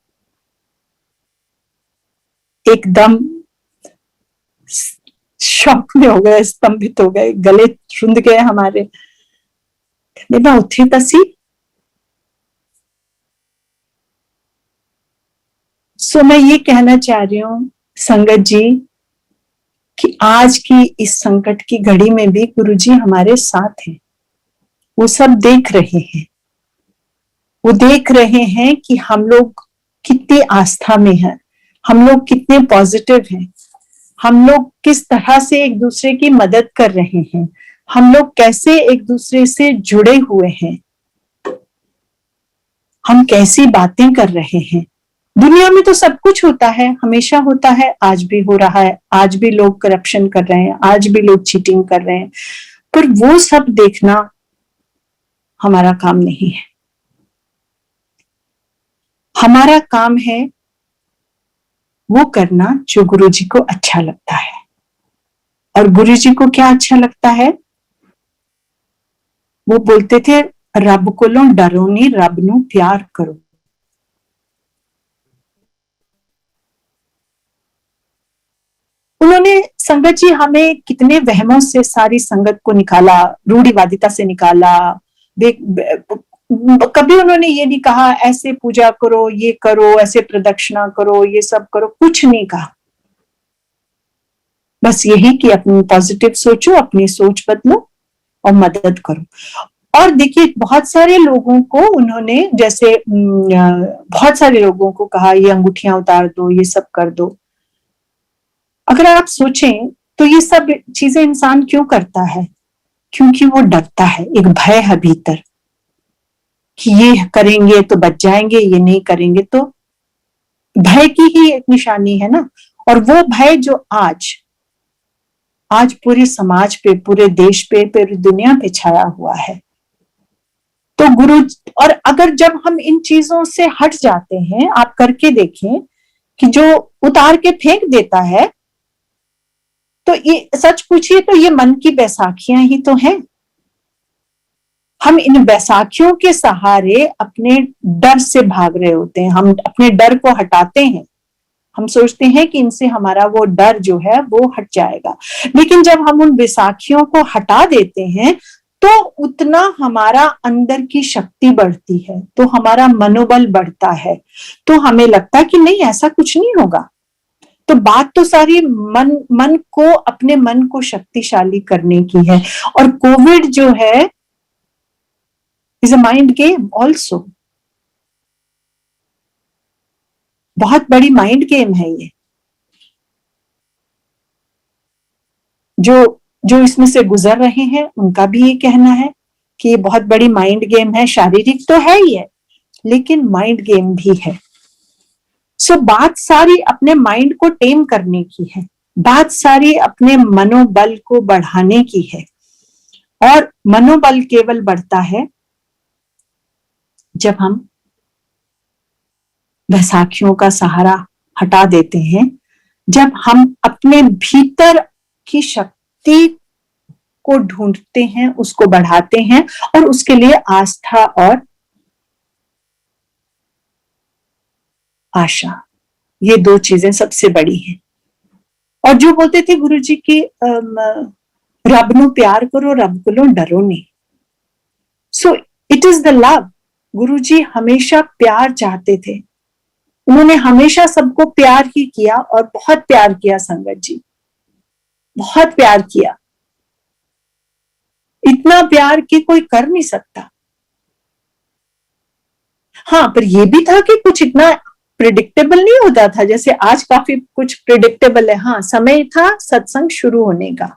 एकदम शॉक में हो गए, स्तंभित हो गए, गले रुंध गए हमारे। मैं उथे तसी। सो मैं ये कहना चाह रही हूं संगत जी कि आज की इस संकट की घड़ी में भी गुरुजी हमारे साथ हैं। वो सब देख रहे हैं, वो देख रहे हैं कि हम लोग कितनी आस्था में हैं, हम लोग कितने पॉजिटिव हैं, हम लोग किस तरह से एक दूसरे की मदद कर रहे हैं, हम लोग कैसे एक दूसरे से जुड़े हुए हैं, हम कैसी बातें कर रहे हैं। दुनिया में तो सब कुछ होता है, हमेशा होता है, आज भी हो रहा है, आज भी लोग करप्शन कर रहे हैं, आज भी लोग चीटिंग कर रहे हैं, पर वो सब देखना हमारा काम नहीं है। हमारा काम है वो करना जो गुरुजी को अच्छा लगता है। और गुरुजी को क्या अच्छा लगता है? वो बोलते थे रब कोलों डरो नहीं, रब नू प्यार करो। उन्होंने संगत जी हमें कितने वहमों से सारी संगत को निकाला, रूढ़िवादिता से निकाला। कभी उन्होंने ये नहीं कहा ऐसे पूजा करो, ये करो, ऐसे प्रदक्षिणा करो, ये सब करो, कुछ नहीं कहा। बस यही कि अपनी पॉजिटिव सोचो, अपनी सोच बदलो और मदद करो। और देखिए बहुत सारे लोगों को उन्होंने, जैसे बहुत सारे लोगों को कहा ये अंगूठियां उतार दो, ये सब कर दो। अगर आप सोचें तो ये सब चीजें इंसान क्यों करता है? क्योंकि वो डरता है, एक भय है भीतर कि ये करेंगे तो बच जाएंगे, ये नहीं करेंगे तो। भय की ही एक निशानी है ना। और वो भय जो आज पूरे समाज पे, पूरे देश पे, पूरी दुनिया पे छाया हुआ है। तो गुरु, और अगर जब हम इन चीजों से हट जाते हैं, आप करके देखें कि जो उतार के फेंक देता है, तो ये सच पूछिए तो ये मन की बैसाखियां ही तो हैं। हम इन बैसाखियों के सहारे अपने डर से भाग रहे होते हैं, हम अपने डर को हटाते हैं, हम सोचते हैं कि इनसे हमारा वो डर जो है वो हट जाएगा। लेकिन जब हम उन बैसाखियों को हटा देते हैं तो उतना हमारा अंदर की शक्ति बढ़ती है, तो हमारा मनोबल बढ़ता है, तो हमें लगता है कि नहीं ऐसा कुछ नहीं होगा। तो बात तो सारी मन को, अपने मन को शक्तिशाली करने की है। और कोविड जो है is a mind game also, बहुत बड़ी माइंड गेम है ये। जो इसमें से गुजर रहे हैं उनका भी ये कहना है कि ये बहुत बड़ी माइंड गेम है। शारीरिक तो है ही है, लेकिन माइंड गेम भी है। सो बात सारी अपने माइंड को टेम करने की है, बात सारी अपने मनोबल को बढ़ाने की है। और मनोबल केवल बढ़ता है जब हम बैसाखियों का सहारा हटा देते हैं, जब हम अपने भीतर की शक्ति को ढूंढते हैं, उसको बढ़ाते हैं, और उसके लिए आस्था और आशा, ये दो चीजें सबसे बड़ी हैं। और जो बोलते थे गुरुजी की रब नू प्यार करो, रब कोलों डरो नहीं। So it is the love. Guruji हमेशा प्यार चाहते थे, उन्होंने हमेशा सबको प्यार ही किया, और बहुत प्यार किया संगत जी, बहुत प्यार किया। इतना प्यार कि कोई कर नहीं सकता। हाँ, पर ये भी था कि कुछ इतना प्रिडिक्टेबल नहीं होता था, जैसे आज काफी कुछ प्रिडिक्टेबल है। हाँ, समय था सत्संग शुरू होने का,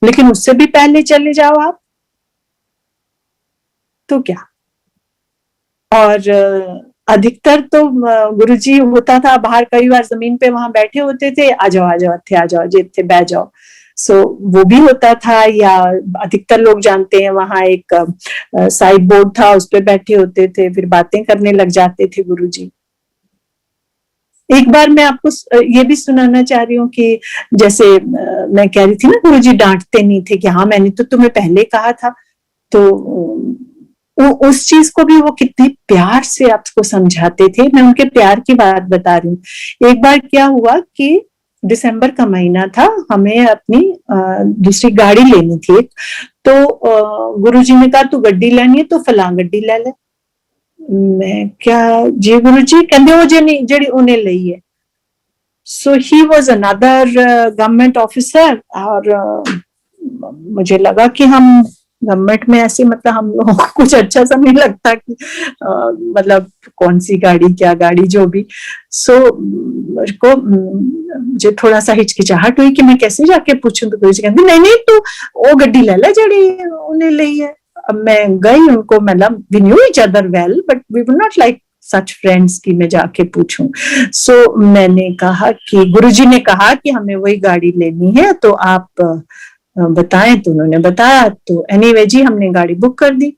लेकिन उससे भी पहले चले जाओ आप तो क्या। और अधिकतर तो गुरुजी होता था बाहर, कई बार जमीन पे वहां बैठे होते थे, आ जाओ आ जाओ थे, आ जाओ जे थे बैठ जाओ। सो वो भी होता था, या अधिकतर लोग जानते हैं वहां एक साइड बोर्ड था, उस पर बैठे होते थे, फिर बातें करने लग जाते थे गुरुजी। एक बार मैं आपको ये भी सुनाना चाह रही हूँ कि जैसे मैं कह रही थी ना गुरुजी डांटते नहीं थे, कि हाँ मैंने तो तुम्हें पहले कहा था, तो उस चीज को भी वो कितने प्यार से आपको समझाते थे। मैं उनके प्यार की बात बता रही हूँ। एक बार क्या हुआ कि दिसंबर का महीना था, हमें अपनी दूसरी गाड़ी लेनी थी, तो गुरुजी ने कहा तू गड्डी लेनी है तो फलां गड्डी ले ले। मैं क्या जी गुरुजी, कहते वो जेडी उन्हें लई है। So he was another government officer, और मुझे लगा कि हम गवर्नमेंट में ऐसे, मतलब हम लोगों को कुछ अच्छा सा नहीं लगता कि मतलब कौन सी गाड़ी क्या गाड़ी जो भी। सो मुझे थोड़ा सा हिचकिचाहट हुई कि मैं कैसे जाके पूछूं, तो गुरुजी कहते नहीं नहीं तू वो गड्डी ले ले जेडी उन्हें ली है। अब मैं गई, उनको मतलब we knew each other well but we were not like such friends की मैं जाके पूछूं। सो मैंने कहा कि गुरुजी ने कहा कि हमें वही गाड़ी लेनी है, तो आप बताएं। तो उन्होंने बताया, तो एनीवे जी हमने गाड़ी बुक कर दी।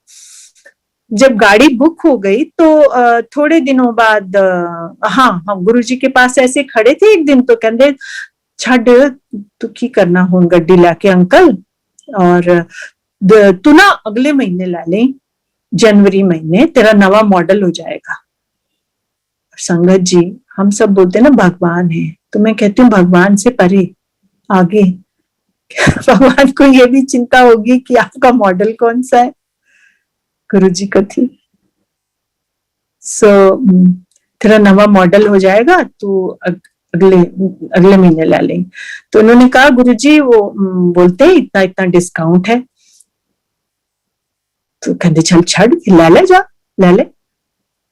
जब गाड़ी बुक हो गई तो थोड़े दिनों बाद हाँ हम गुरुजी के पास ऐसे खड़े थे एक दिन, तो कहते छड़ तू की करना हूं गड्डी लाके अंकल, और तू ना अगले महीने ला ले, जनवरी महीने तेरा नवा मॉडल हो जाएगा। संगत जी, हम सब बोलते ना भगवान है, तो मैं कहती हूँ भगवान से परे आगे भगवान को ये भी चिंता होगी कि आपका मॉडल कौन सा है, गुरुजी को थी। सो तेरा नवा मॉडल हो जाएगा, तो अगले अगले महीने ला लेंगे। तो उन्होंने कहा गुरुजी वो बोलते हैं इतना इतना डिस्काउंट है। तो कहते चल छड़ ले ले जा ले ले।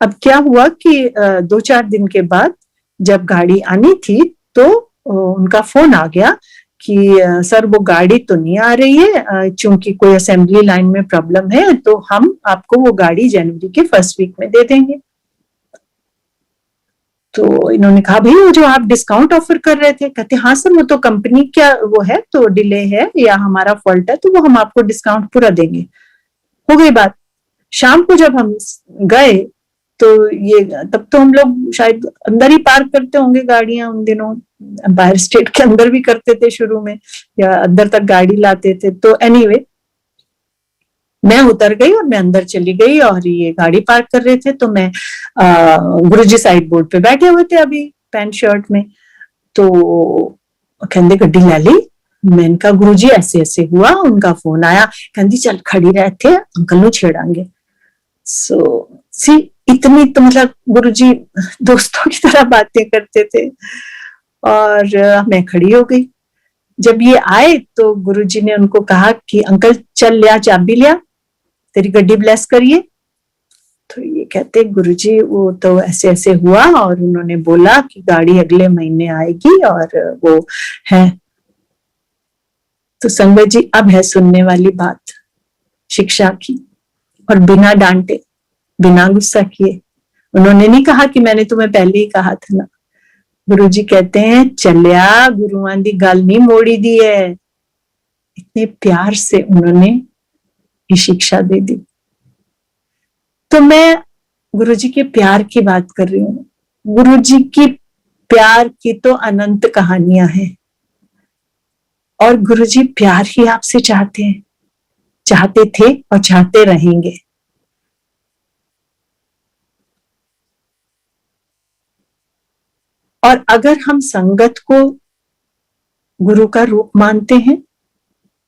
अब क्या हुआ कि 2-4 दिन के बाद जब गाड़ी आनी थी, तो उनका फोन आ गया कि सर वो गाड़ी तो नहीं आ रही है, चूंकि कोई असेंबली लाइन में प्रॉब्लम है, तो हम आपको वो गाड़ी जनवरी के फर्स्ट वीक में दे देंगे। तो इन्होंने कहा भाई वो जो आप डिस्काउंट ऑफर कर रहे थे, कहते हाँ सर वो तो कंपनी क्या वो है, तो डिले है या हमारा फॉल्ट है, तो वो हम आपको डिस्काउंट पूरा देंगे। हो गई बात। शाम को जब हम गए, तो ये तब तो हम लोग शायद अंदर ही पार्क करते होंगे गाड़ियां उन दिनों, बाहर स्टेट के अंदर भी करते थे शुरू में, या अंदर तक गाड़ी लाते थे। तो एनीवे मैं उतर गई और मैं अंदर चली गई, और ये गाड़ी पार्क कर रहे थे, तो मैं गुरुजी साइड बोर्ड पे बैठे हुए थे अभी पैंट शर्ट में। तो कहते गड्डी ले ली। मैंने कहा गुरुजी ऐसे ऐसे हुआ, उनका फोन आया, कहती चल खड़ी रहे थे अंकल नु छेड़ांगे। सो सी इतनी तो मतलब गुरुजी दोस्तों की तरह बातें करते थे, और मैं खड़ी हो गई। जब ये आए तो गुरुजी ने उनको कहा कि अंकल चल लिया चाबी लिया, तेरी गड्डी ब्लेस करिए। तो ये कहते गुरुजी वो तो ऐसे ऐसे हुआ, और उन्होंने बोला कि गाड़ी अगले महीने आएगी और वो है। तो संगत जी अब है सुनने वाली बात शिक्षा की, और बिना डांटे बिना गुस्सा किए। उन्होंने नहीं कहा कि मैंने तुम्हें पहले ही कहा था ना। गुरुजी कहते हैं चलिया गुरुआं दी गल नहीं मोड़ी दी है। इतने प्यार से उन्होंने ये शिक्षा दे दी। तो मैं गुरुजी के प्यार की बात कर रही हूँ। गुरुजी की प्यार की तो अनंत कहानियां हैं, और गुरुजी प्यार ही आपसे चाहते हैं, चाहते थे और चाहते रहेंगे। और अगर हम संगत को गुरु का रूप मानते हैं,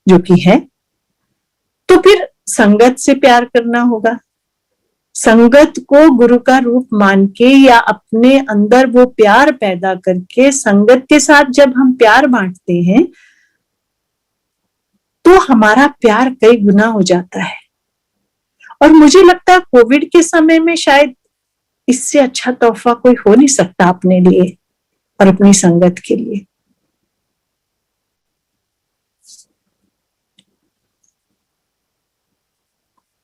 जो कि है, तो फिर संगत से प्यार करना होगा। संगत को गुरु का रूप मान के या अपने अंदर वो प्यार पैदा करके संगत के साथ जब हम प्यार बांटते हैं, तो हमारा प्यार कई गुना हो जाता है। और मुझे लगता है कोविड के समय में शायद इससे अच्छा तोहफा कोई हो नहीं सकता अपने लिए और अपनी संगत के लिए।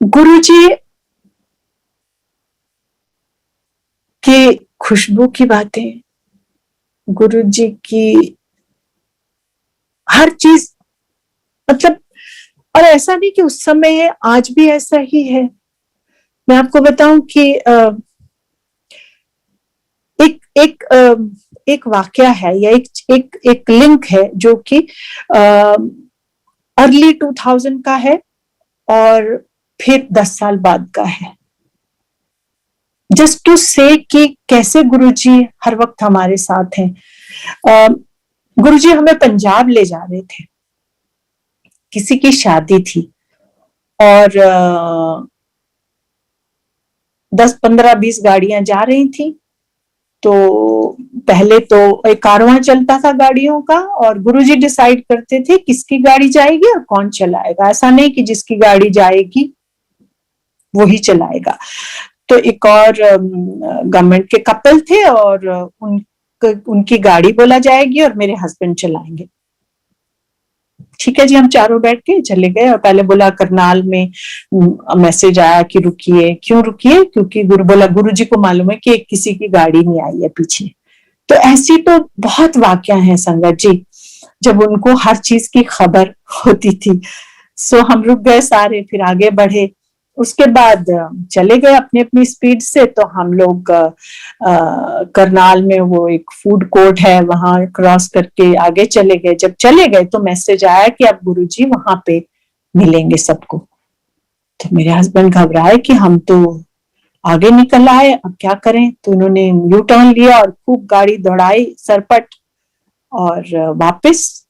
गुरुजी की खुशबू की बातें, गुरुजी की हर चीज, मतलब, और ऐसा नहीं कि उस समय है, आज भी ऐसा ही है। मैं आपको बताऊं कि एक वाकया है या एक लिंक है जो कि अर्ली 2000 का है और फिर 10 साल बाद का है। जस्ट टू से कि कैसे गुरुजी हर वक्त हमारे साथ हैं। गुरुजी हमें पंजाब ले जा रहे थे, किसी की शादी थी और 10-15-20 गाड़ियां जा रही थी। तो पहले तो एक कारवां चलता था गाड़ियों का और गुरुजी डिसाइड करते थे किसकी गाड़ी जाएगी और कौन चलाएगा। ऐसा नहीं कि जिसकी गाड़ी जाएगी वो ही चलाएगा। तो एक और गवर्नमेंट के कपल थे और उनकी गाड़ी बोला जाएगी और मेरे हस्बैंड चलाएंगे। ठीक है जी, हम चारों बैठ के चले गए और पहले बोला करनाल में मैसेज आया कि रुकिए। क्यों रुकिए? क्योंकि गुरुजी को मालूम है कि किसी की गाड़ी नहीं आई है पीछे। तो ऐसी तो बहुत वाकया है संगत जी, जब उनको हर चीज की खबर होती थी। सो हम रुक गए सारे, फिर आगे बढ़े। उसके बाद चले गए अपनी अपनी स्पीड से। तो हम लोग करनाल में वो एक फूड कोर्ट है, वहां क्रॉस करके आगे चले गए। जब चले गए तो मैसेज आया कि अब गुरुजी वहां पे मिलेंगे सबको। तो मेरे हस्बैंड घबराए कि हम तो आगे निकल आए, अब क्या करें। तो उन्होंने यू टर्न लिया और खूब गाड़ी दौड़ाई सरपट और वापस।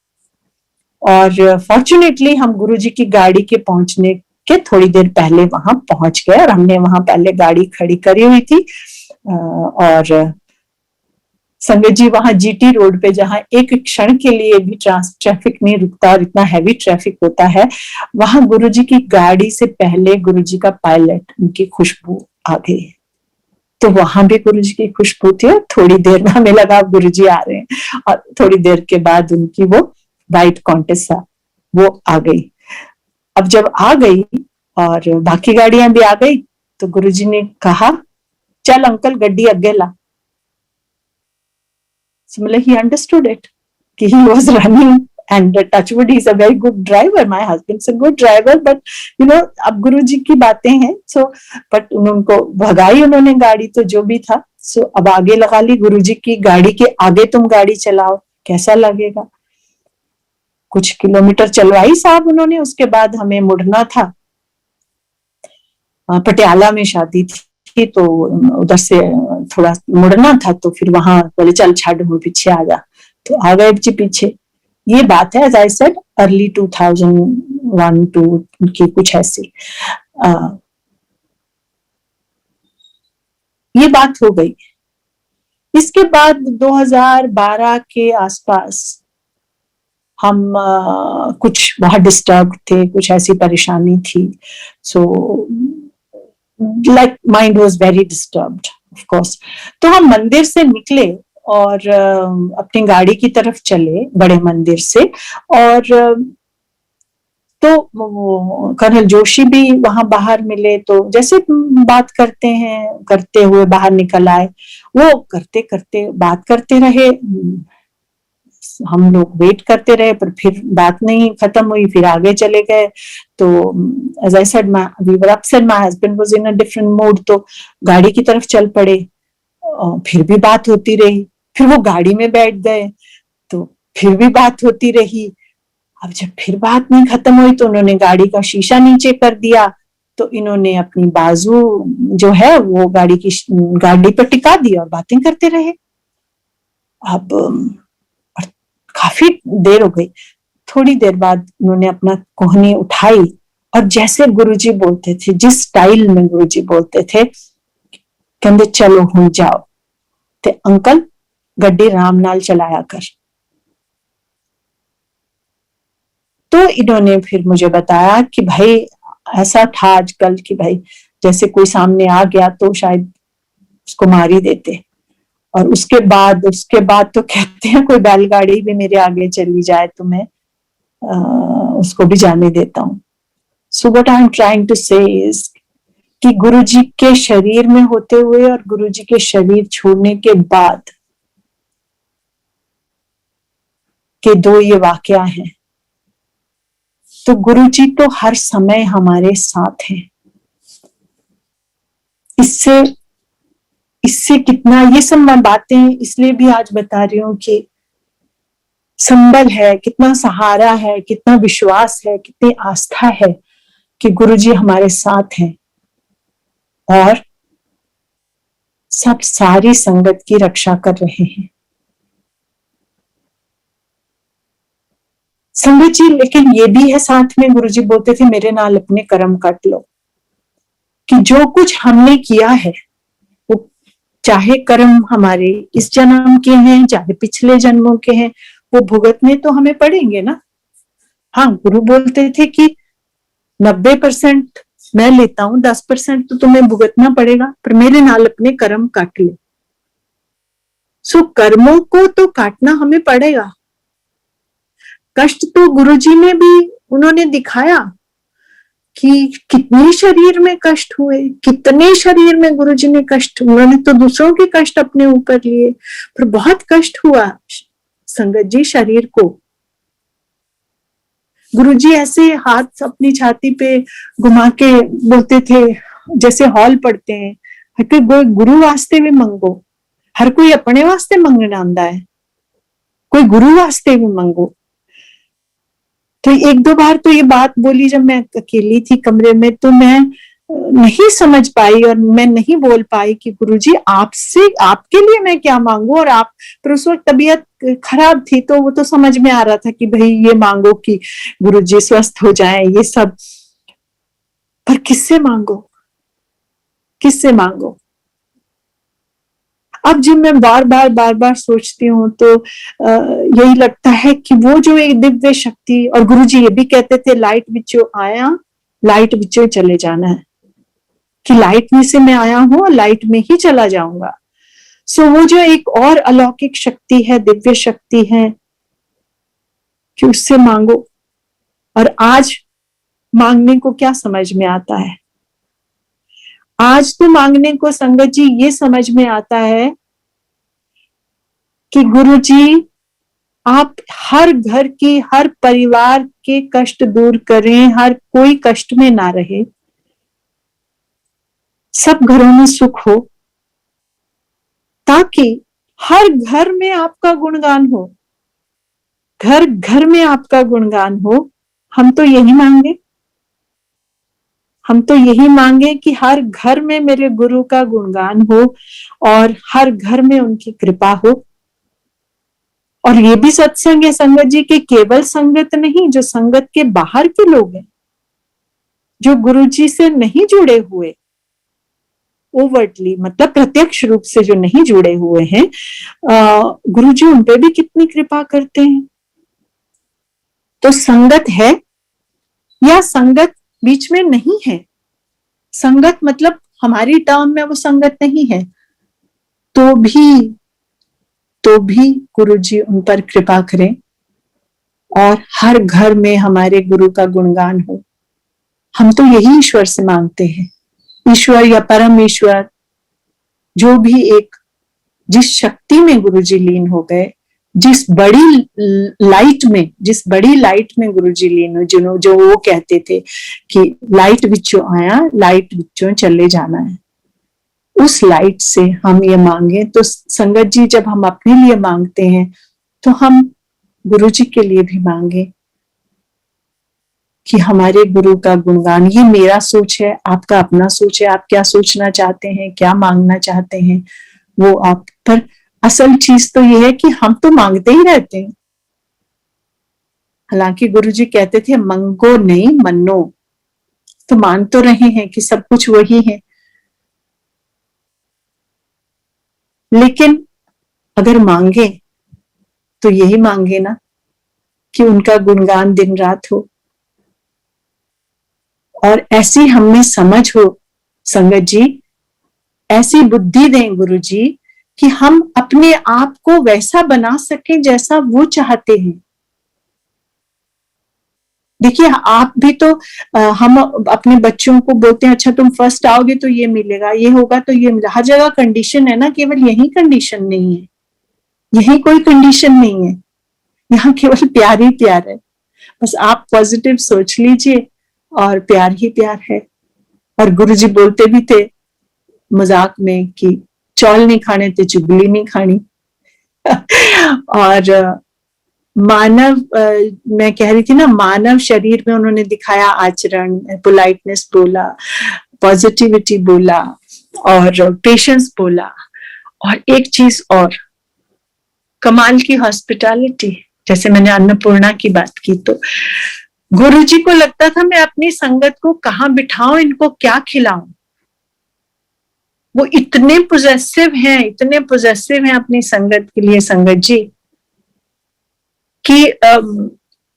और फॉर्चुनेटली हम गुरुजी की गाड़ी के पहुंचने के थोड़ी देर पहले वहां पहुंच गए और हमने वहां पहले गाड़ी खड़ी करी हुई थी। और संगत जी वहां जीटी रोड पे, जहां एक क्षण के लिए भी ट्रैफिक नहीं रुकता और इतना हैवी ट्रैफिक होता है, वहां गुरुजी की गाड़ी से पहले गुरुजी का पायलट, उनकी खुशबू आ गई। तो वहां भी गुरुजी की खुशबू थी और थोड़ी देर में हमें लगा गुरुजी आ रहे हैं और थोड़ी देर के बाद उनकी वो वाइट कॉन्टेसा वो आ गई। अब जब आ गई और बाकी गाड़ियां भी आ गई तो गुरुजी ने कहा, चल अंकल गड्डी अगे ला। Similarly, he understood it कि he was running and touchwood he's a very good driver, my husband's a good driver, but you know अब गुरुजी की बातें हैं। सो बट उनको भगाई उन्होंने गाड़ी, तो जो भी था। सो अब आगे लगा ली गुरुजी की गाड़ी के आगे, तुम गाड़ी चलाओ कैसा लगेगा। कुछ किलोमीटर चलवाई साहब उन्होंने। उसके बाद हमें मुड़ना था, पटियाला में शादी थी तो उधर से थोड़ा मुड़ना था। तो फिर वहां बोले चल छाड़ हूँ पीछे आ जा, तो आ गए जी पीछे। ये बात है एज आई सेड अर्ली 2001-2 की कुछ ऐसी ये बात हो गई। इसके बाद 2012 के आसपास हम कुछ बहुत डिस्टर्ब थे, कुछ ऐसी परेशानी थी। So like mind was very disturbed of course. तो हम मंदिर से निकले और अपनी गाड़ी की तरफ चले बड़े मंदिर से। और तो कर्नल जोशी भी वहां बाहर मिले। तो जैसे बात करते हैं करते हुए बाहर निकल आए। वो करते करते बात करते रहे, हम लोग वेट करते रहे, पर फिर बात नहीं खत्म हुई, फिर आगे चले गए। तो as I said we were upset, my husband was in a different mood. तो गाड़ी की तरफ चल पड़े, फिर भी बात होती रही। फिर वो गाड़ी में बैठ गए तो फिर भी बात होती रही। अब जब फिर बात नहीं खत्म हुई तो उन्होंने गाड़ी का शीशा नीचे कर दिया। तो इन्होंने अपनी बाजू जो है वो गाड़ी पर टिका दी और बातें करते रहे। अब काफी देर हो गई। थोड़ी देर बाद उन्होंने अपना कोहनी उठाई और जैसे गुरुजी बोलते थे, जिस स्टाइल में गुरुजी बोलते थे, कहते चलो हुण जाओ ते अंकल गड्डी राम नाल चलाया कर। तो इन्होंने फिर मुझे बताया कि भाई ऐसा था आजकल कि भाई जैसे कोई सामने आ गया तो शायद उसको मार ही देते, और उसके बाद तो कहते हैं कोई बैलगाड़ी भी मेरे आगे चली जाए तो मैं उसको भी जाने देता हूँ। So what I am trying to say is कि गुरुजी के शरीर में होते हुए और गुरुजी के शरीर छोड़ने के बाद के दो ये वाकया हैं। तो गुरुजी तो हर समय हमारे साथ हैं। इससे इससे कितना, ये सब मैं बातें इसलिए भी आज बता रही हूँ कि संबल है, कितना सहारा है, कितना विश्वास है, कितनी आस्था है कि गुरुजी हमारे साथ हैं और सब सारी संगत की रक्षा कर रहे हैं। संगत जी, लेकिन ये भी है साथ में, गुरुजी बोलते थे मेरे नाल अपने कर्म काट लो, कि जो कुछ हमने किया है वो चाहे कर्म हमारे इस जन्म के हैं चाहे पिछले जन्मों के हैं, वो भुगतने तो हमें पड़ेंगे ना। हाँ, गुरु बोलते थे कि 90% मैं लेता हूं, 10% तो तुम्हें भुगतना पड़ेगा, पर मेरे नाल अपने कर्म काट लो। सो कर्मों को तो काटना हमें पड़ेगा। कष्ट तो गुरुजी ने भी उन्होंने दिखाया कि कितने शरीर में कष्ट हुए, कितने शरीर में गुरुजी ने कष्ट, उन्होंने तो दूसरों के कष्ट अपने ऊपर लिए, पर बहुत कष्ट हुआ संगत जी शरीर को। गुरुजी ऐसे हाथ अपनी छाती पे घुमा के बोलते थे, जैसे हॉल पढ़ते हैं, कोई गुरु वास्ते भी मंगो, हर कोई अपने वास्ते मंगना आंदा है, कोई गुरु वास्ते भी मंगो। तो एक दो बार तो ये बात बोली जब मैं अकेली थी कमरे में, तो मैं नहीं समझ पाई और मैं नहीं बोल पाई कि गुरुजी आपसे, आपके लिए मैं क्या मांगू, और आप, पर उस वक्त तबीयत खराब थी तो वो तो समझ में आ रहा था कि भाई ये मांगो कि गुरुजी स्वस्थ हो जाएं, ये सब, पर किससे मांगो, किससे मांगो। अब जब मैं बार बार सोचती हूँ तो यही लगता है कि वो जो एक दिव्य शक्ति, और गुरुजी ये भी कहते थे लाइट विचों आया लाइट विचों चले जाना है, कि लाइट में से मैं आया हूं और लाइट में ही चला जाऊंगा। सो वो जो एक और अलौकिक शक्ति है, दिव्य शक्ति है, कि उससे मांगो। और आज मांगने को क्या समझ में आता है, आज तो मांगने को संगत जी ये समझ में आता है कि गुरुजी आप हर घर की, हर परिवार के कष्ट दूर करें, हर कोई कष्ट में ना रहे, सब घरों में सुख हो, ताकि हर घर में आपका गुणगान हो, घर घर में आपका गुणगान हो। हम तो यही मांगे, हम तो यही मांगे कि हर घर में मेरे गुरु का गुणगान हो और हर घर में उनकी कृपा हो। और ये भी सत्संग है संगत जी के केवल संगत नहीं, जो संगत के बाहर के लोग हैं, जो गुरुजी से नहीं जुड़े हुए ओवरटली, मतलब प्रत्यक्ष रूप से जो नहीं जुड़े हुए हैं, गुरुजी उन पे भी कितनी कृपा करते हैं। तो संगत है या संगत बीच में नहीं है, संगत मतलब हमारी टर्म में वो संगत नहीं है, तो भी गुरुजी उन पर कृपा करें और हर घर में हमारे गुरु का गुणगान हो। हम तो यही ईश्वर से मांगते हैं, ईश्वर या परम ईश्वर, जो भी एक, जिस शक्ति में गुरुजी लीन हो गए, जिस बड़ी लाइट में गुरुजी लीन हो, जो वो कहते थे कि लाइट विचों आया लाइट विचों चले जाना है, उस लाइट से हम ये मांगे। तो संगत जी, जब हम अपने लिए मांगते हैं तो हम गुरुजी के लिए भी मांगे कि हमारे गुरु का गुणगान। ये मेरा सोच है, आपका अपना सोच है, आप क्या सोचना चाहते हैं, क्या मांगना चाहते हैं वो आप पर। असल चीज तो ये है कि हम तो मांगते ही रहते हैं। हालांकि गुरुजी कहते थे मंगो नहीं मनो, तो मान तो रहे हैं कि सब कुछ वही है, लेकिन अगर मांगे तो यही मांगे ना कि उनका गुणगान दिन रात हो, और ऐसी हमें समझ हो संगत जी, ऐसी बुद्धि दें गुरु जी कि हम अपने आप को वैसा बना सकें जैसा वो चाहते हैं। देखिए आप भी तो हम अपने बच्चों को बोलते हैं अच्छा तुम फर्स्ट आओगे तो ये मिलेगा, ये होगा तो ये मिलेगा। हर जगह कंडीशन है ना, केवल यही कंडीशन नहीं है, यही कोई कंडीशन नहीं है, यहाँ केवल प्यार ही प्यार है। बस आप पॉजिटिव सोच लीजिए और प्यार ही प्यार है। और गुरुजी बोलते भी थे मजाक में कि चौल नहीं खाने तो चुगली नहीं खानी। और मानव मैं कह रही थी ना, मानव शरीर में उन्होंने दिखाया आचरण, पोलाइटनेस बोला, पॉजिटिविटी बोला और पेशेंस बोला, और एक चीज और, कमाल की हॉस्पिटैलिटी। जैसे मैंने अन्नपूर्णा की बात की तो गुरुजी को लगता था मैं अपनी संगत को कहाँ बिठाऊं, इनको क्या खिलाऊं। वो इतने पोजेसिव हैं, इतने पोजेसिव हैं अपनी संगत के लिए संगत जी कि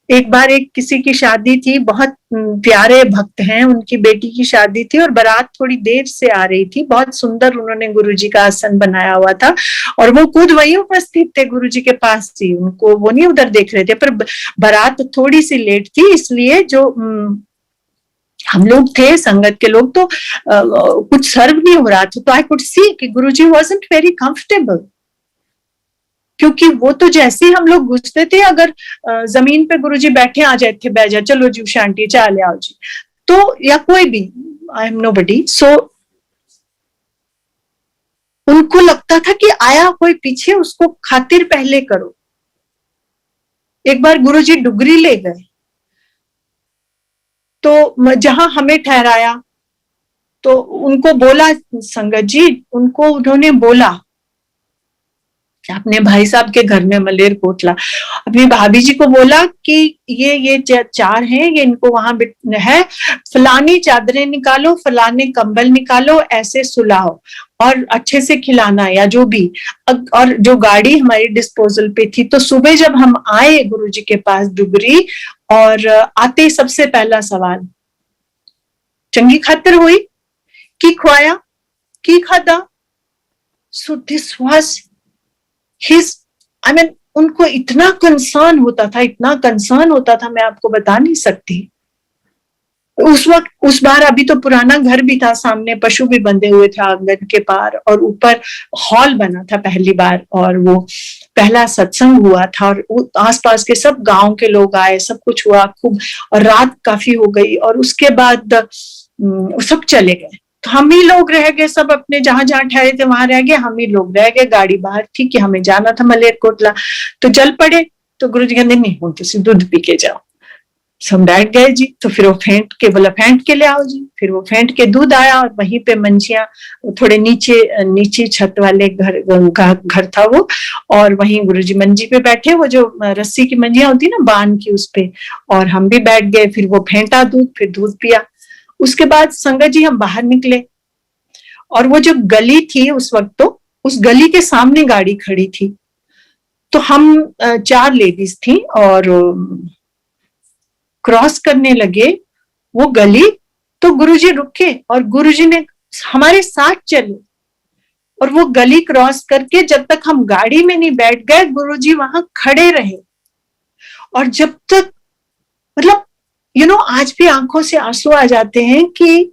एक बार एक किसी की शादी थी, बहुत प्यारे भक्त हैं, उनकी बेटी की शादी थी और बारात थोड़ी देर से आ रही थी। बहुत सुंदर उन्होंने गुरुजी का आसन बनाया हुआ था और वो खुद वहीं उपस्थित थे गुरुजी के पास ही, उनको वो नहीं उधर देख रहे थे, पर बारात थोड़ी सी लेट थी, इसलिए जो हम लोग थे संगत के लोग तो कुछ सर्व नहीं हो रहा था। तो आई कुड सी कि गुरुजी वाजंट वेरी कंफर्टेबल, क्योंकि वो तो जैसे ही हम लोग घुसते थे, अगर जमीन पे गुरुजी बैठे आ जाते थे, बैठ जा, चलो जी शांति चाले आओ जी, तो या कोई भी, आई एम नोबडी। सो उनको लगता था कि आया कोई पीछे, उसको खातिर पहले करो। एक बार गुरुजी डुगरी ले गए तो जहां हमें ठहराया तो उनको बोला संगत जी, उनको उन्होंने बोला अपने भाई साहब के घर में मलेरकोटला, अपनी भाभी जी को बोला कि ये चार हैं, ये इनको वहां है, फलानी चादरें निकालो, फलाने कंबल निकालो, ऐसे सुलाओ और अच्छे से खिलाना या जो भी। और जो गाड़ी हमारी डिस्पोजल पे थी, तो सुबह जब हम आए गुरुजी के पास डुगरी, और आते सबसे पहला सवाल, चंगी खातर हुई की खुआया की खादा। So this was his, I mean उनको इतना कंसर्न होता था, इतना कंसर्न होता था, मैं आपको बता नहीं सकती। उस वक्त, उस बार अभी तो पुराना घर भी था, सामने पशु भी बंधे हुए थे आंगन के पार, और ऊपर हॉल बना था पहली बार, और वो पहला सत्संग हुआ था और आसपास के सब गांव के लोग आए, सब कुछ हुआ खूब, और रात काफी हो गई, और उसके बाद सब चले गए, तो हम ही लोग रह गए, सब अपने जहां जहां ठहरे थे वहां रह गए, हम ही लोग रह गए। गाड़ी बाहर थी कि हमें जाना था मलेरकोटला, तो चल पड़े। तो गुरु जी कहते नहीं हूं तुम दूध पी के जाओ। सब बैठ गए जी। तो फिर वो फेंट के बोला फेंट के ले आओ जी, फिर वो फेंट के दूध आया, और वहीं पे मंजियां, थोड़े नीचे छत वाले घर था वो, और वहीं गुरुजी मंजी पे बैठे, वो जो रस्सी की मंजियां होती ना बांध की, उस पे, और हम भी बैठ गए। फिर वो फेंटा दूध, फिर दूध पिया। उसके बाद संगत जी हम बाहर निकले, और वो जो गली थी उस वक्त, तो उस गली के सामने गाड़ी खड़ी थी, तो हम 4 लेडीज थी और क्रॉस करने लगे वो गली, तो गुरुजी रुके और गुरुजी ने हमारे साथ चले, और वो गली क्रॉस करके जब तक हम गाड़ी में नहीं बैठ गए, गुरुजी वहां खड़े रहे। और जब तक, मतलब आज भी आंखों से आंसू आ जाते हैं कि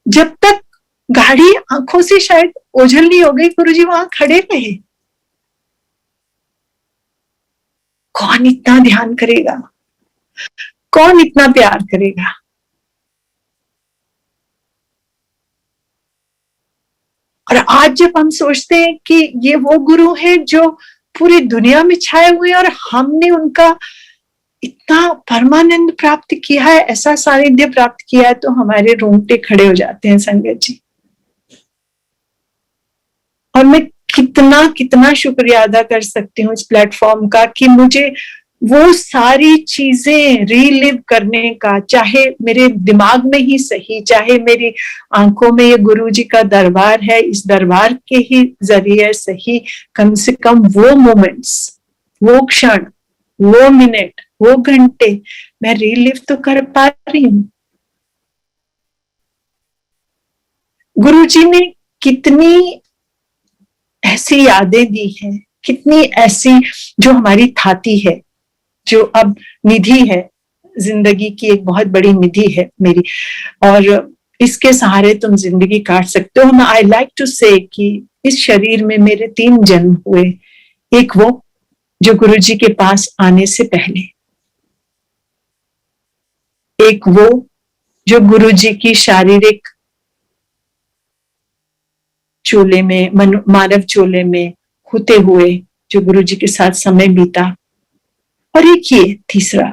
जब तक गाड़ी आंखों से शायद ओझल नहीं हो गई, गुरुजी वहां खड़े रहे। कौन इतना ध्यान करेगा, कौन इतना प्यार करेगा। और आज जब हम सोचते हैं कि ये वो गुरु हैं जो पूरी दुनिया में छाए हुए हैं, और हमने उनका इतना परमानंद प्राप्त किया है, ऐसा सानिध्य प्राप्त किया है, तो हमारे रोंगटे खड़े हो जाते हैं संगत जी। और मैं कितना कितना शुक्रिया अदा कर सकती हूँ इस प्लेटफॉर्म का कि मुझे वो सारी चीजें रीलिव करने का, चाहे मेरे दिमाग में ही सही, चाहे मेरी आंखों में ये गुरुजी का दरबार है, इस दरबार के ही जरिए सही, कम से कम वो मोमेंट्स, वो क्षण, वो मिनट वो घंटे मैं रिलीव तो कर पा रही हूँ। गुरुजी ने कितनी ऐसी यादें दी हैं, कितनी ऐसी जो हमारी थाती है, जो अब निधि है, जिंदगी की एक बहुत बड़ी निधि है मेरी, और इसके सहारे तुम जिंदगी काट सकते हो। आई लाइक टू से कि इस शरीर में मेरे 3 जन्म हुए। एक वो जो गुरुजी के पास आने से पहले, एक वो जो गुरुजी की शारीरिक चोले में, मानव चोले में होते हुए जो गुरुजी के साथ समय बीता, और एक ये तीसरा,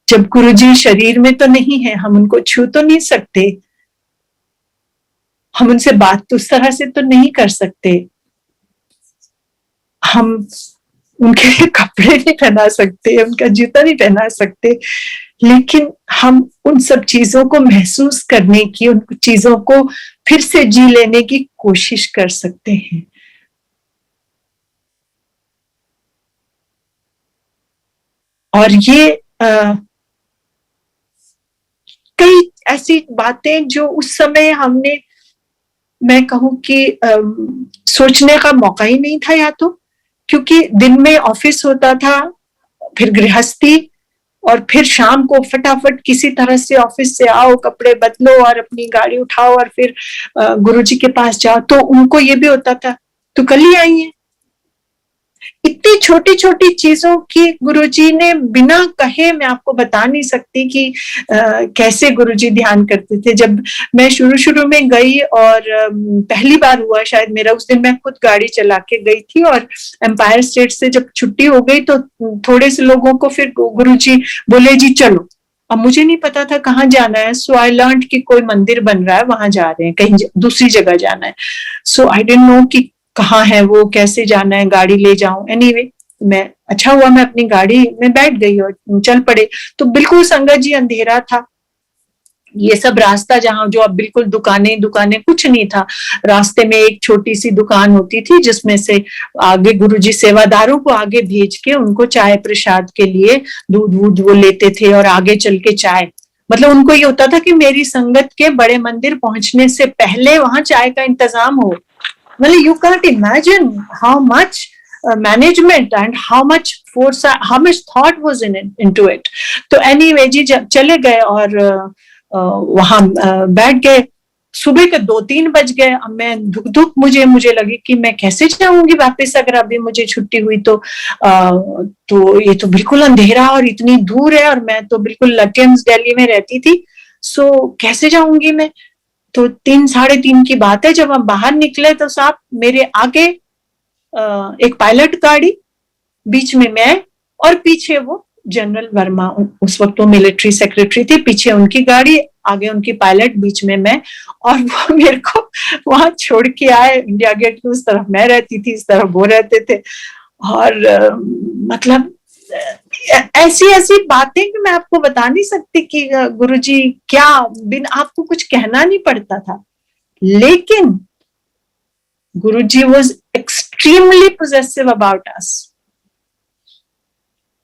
जब गुरुजी शरीर में तो नहीं है, हम उनको छू तो नहीं सकते, हम उनसे बात तो उस तरह से तो नहीं कर सकते, हम उनके कपड़े नहीं पहना सकते, उनका जूता नहीं पहना सकते, लेकिन हम उन सब चीजों को महसूस करने की, उन चीजों को फिर से जी लेने की कोशिश कर सकते हैं। और ये कई ऐसी बातें जो उस समय हमने, मैं कहूं कि सोचने का मौका ही नहीं था, या तो क्योंकि दिन में ऑफिस होता था, फिर गृहस्थी, और फिर शाम को फटाफट किसी तरह से ऑफिस से आओ, कपड़े बदलो और अपनी गाड़ी उठाओ और फिर गुरुजी के पास जाओ। तो उनको ये भी होता था, तो कल ही आई है। इतनी छोटी छोटी चीजों की गुरुजी ने बिना कहे, मैं आपको बता नहीं सकती कि कैसे गुरुजी ध्यान करते थे। जब मैं शुरू में गई, और पहली बार हुआ शायद मेरा, उस दिन मैं खुद गाड़ी चला के गई थी, और एम्पायर स्टेट से जब छुट्टी हो गई तो थोड़े से लोगों को फिर गुरुजी बोले जी चलो। अब मुझे नहीं पता था कहाँ जाना है, सो आई लर्न कि कोई मंदिर बन रहा है, वहां जा रहे हैं, कहीं दूसरी जगह जाना है। सो आई डिडंट नो कि कहाँ है वो, कैसे जाना है, गाड़ी ले जाऊं। एनीवे, मैं अच्छा हुआ मैं अपनी गाड़ी में बैठ गई और चल पड़े। तो बिल्कुल संगत जी अंधेरा था, ये सब रास्ता जहां, जो अब बिल्कुल दुकानें कुछ नहीं था, रास्ते में एक छोटी सी दुकान होती थी जिसमें से आगे गुरुजी सेवादारों को आगे भेज के उनको चाय प्रसाद के लिए दूध वो लेते थे, और आगे चल के चाय, मतलब उनको ये होता था कि मेरी संगत के बड़े मंदिर पहुंचने से पहले वहां चाय का इंतजाम हो। मतलब you can't imagine how much management and how much force, how much thought was into it. तो anyway जी, जब चले गए और वहां बैठ गए, सुबह के 2-3 बज गए। अब मैं धुक मुझे लगी कि मैं कैसे जाऊंगी वापस, अगर अभी मुझे छुट्टी हुई तो ये तो बिल्कुल अंधेरा और इतनी दूर है, और मैं तो बिल्कुल लटेंस दिल्ली में रहती थी, सो कैसे जाऊंगी मैं। तो 3-3:30 की बात है, जब हम बाहर निकले तो साहब मेरे आगे एक पायलट गाड़ी, बीच में मैं, और पीछे वो जनरल वर्मा, उस वक्त वो मिलिट्री सेक्रेटरी थे, पीछे उनकी गाड़ी, आगे उनकी पायलट, बीच में मैं, और वो मेरे को वहां छोड़ के आए। इंडिया गेट की उस तरफ मैं रहती थी, इस तरफ वो रहते थे, और मतलब ऐसी बातें कि मैं आपको बता नहीं सकती कि गुरुजी क्या, बिन आपको कुछ कहना नहीं पड़ता था, लेकिन Guruji was extremely possessive about us,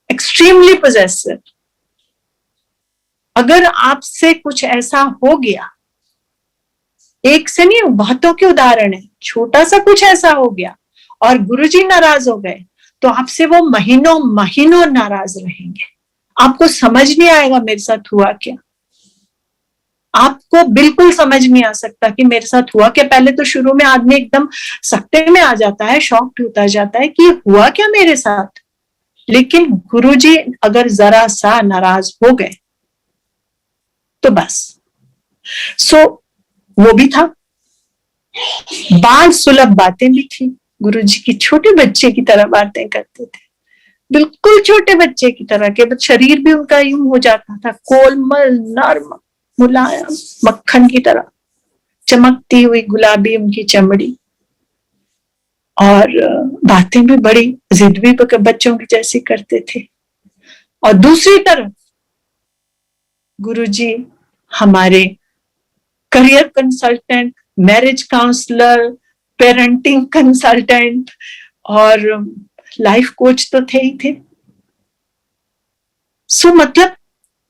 extremely possessive. अगर आपसे कुछ ऐसा हो गया, एक से नहीं, बहुतों के उदाहरण है, छोटा सा कुछ ऐसा हो गया और गुरुजी नाराज हो गए, तो आपसे वो महीनों नाराज रहेंगे। आपको समझ नहीं आएगा मेरे साथ हुआ क्या, आपको बिल्कुल समझ नहीं आ सकता कि मेरे साथ हुआ क्या। पहले तो शुरू में आदमी एकदम सकते में आ जाता है, शॉक्ड होता जाता है कि हुआ क्या मेरे साथ। लेकिन गुरुजी अगर जरा सा नाराज हो गए तो बस। सो वो भी था, बाल सुलभ बातें भी थी। गुरुजी की छोटे बच्चे की तरह बातें करते थे, बिल्कुल छोटे बच्चे की तरह के। शरीर भी उनका यूं हो जाता था, कोमल, नर्म, मुलायम, मक्खन की तरह चमकती हुई गुलाबी उनकी चमड़ी, और बातें भी बड़ी जिद भी बच्चों की जैसी करते थे। और दूसरी तरफ गुरुजी हमारे career consultant, marriage counsellor, parenting consultant, और लाइफ कोच तो थे ही थे। सो मतलब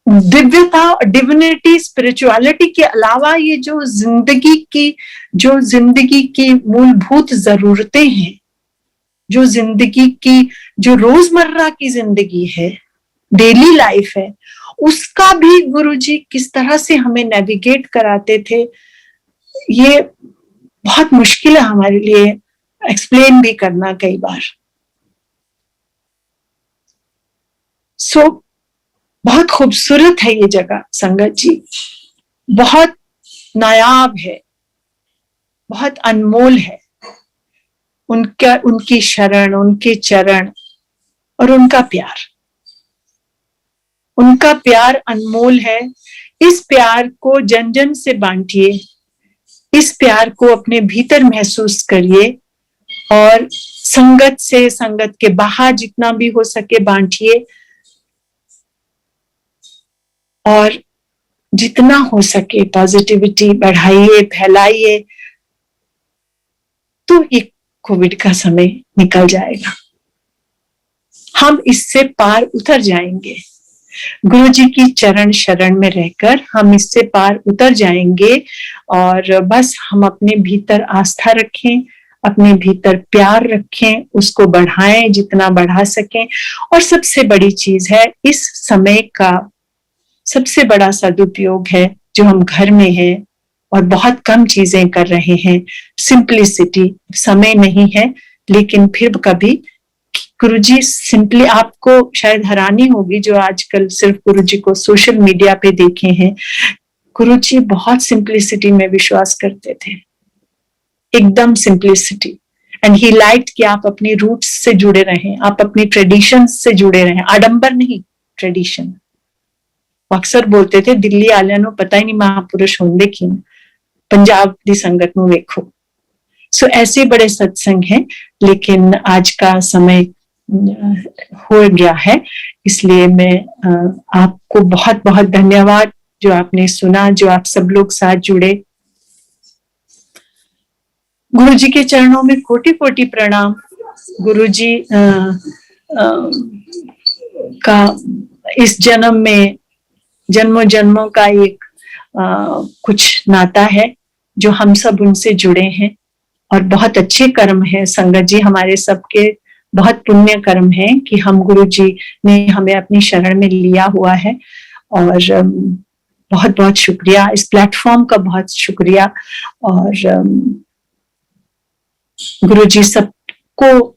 दिव्यता, डिविनिटी, स्पिरिचुअलिटी के अलावा ये जो जिंदगी की मूलभूत जरूरतें हैं, जो जिंदगी की, जो रोजमर्रा की जिंदगी है, डेली लाइफ है, उसका भी गुरुजी किस तरह से हमें नेविगेट कराते थे, ये बहुत मुश्किल है हमारे लिए एक्सप्लेन भी करना कई बार। सो बहुत खूबसूरत है ये जगह संगत जी, बहुत नायाब है, बहुत अनमोल है। उनकी शरण, उनके चरण और उनका प्यार अनमोल है। इस प्यार को जन जन से बांटिए, इस प्यार को अपने भीतर महसूस करिए और संगत से, संगत के बाहर जितना भी हो सके बांटिए, और जितना हो सके पॉजिटिविटी बढ़ाइए, फैलाइए, तो एक कोविड का समय निकल जाएगा, हम इससे पार उतर जाएंगे। गुरु जी की चरण शरण में रहकर हम इससे पार उतर जाएंगे। और बस हम अपने भीतर आस्था रखें, अपने भीतर प्यार रखें, उसको बढ़ाएं जितना बढ़ा सकें। और सबसे बड़ी चीज है, इस समय का सबसे बड़ा सदुपयोग है जो हम घर में हैं और बहुत कम चीजें कर रहे हैं, सिंपलिसिटी। समय नहीं है, लेकिन फिर कभी गुरुजी सिंपली, आपको शायद हैरानी होगी जो आजकल सिर्फ गुरुजी को सोशल मीडिया पे देखे हैं, गुरुजी बहुत सिंपलिसिटी में विश्वास करते थे, एकदम सिंपलिसिटी। एंड ही लाइक्ड कि आप अपनी रूट्स से जुड़े रहें, आप अपनी ट्रेडिशन से जुड़े रहें, आडंबर नहीं, ट्रेडिशन। अक्सर बोलते थे दिल्ली आलिया नो पता ही नहीं महापुरुष होंगे कि पंजाब दी संगत में देखो। सो ऐसे बड़े सत्संग हैं, लेकिन आज का समय हो गया है, इसलिए मैं आपको बहुत बहुत धन्यवाद जो आपने सुना, जो आप सब लोग साथ जुड़े। गुरु जी के चरणों में कोटि कोटि प्रणाम। गुरु जी का इस जन्म में जन्मों जन्मों का एक कुछ नाता है जो हम सब उनसे जुड़े हैं, और बहुत अच्छे कर्म है संगत जी, हमारे सबके बहुत पुण्य कर्म है कि हम गुरु जी ने हमें अपनी शरण में लिया हुआ है। और बहुत बहुत शुक्रिया, इस प्लेटफॉर्म का बहुत शुक्रिया। और गुरु जी सबको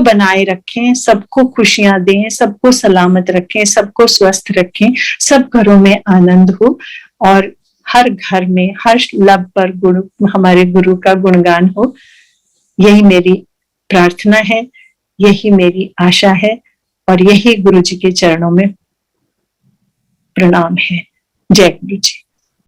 बनाए रखें, सबको खुशियां दें, सबको सलामत रखें, सबको स्वस्थ रखें, सब घरों में आनंद हो, और हर घर में हर लब पर हमारे गुरु का गुणगान हो। यही मेरी प्रार्थना है, यही मेरी आशा है, और यही गुरु जी के चरणों में प्रणाम है। जय गुरु जी।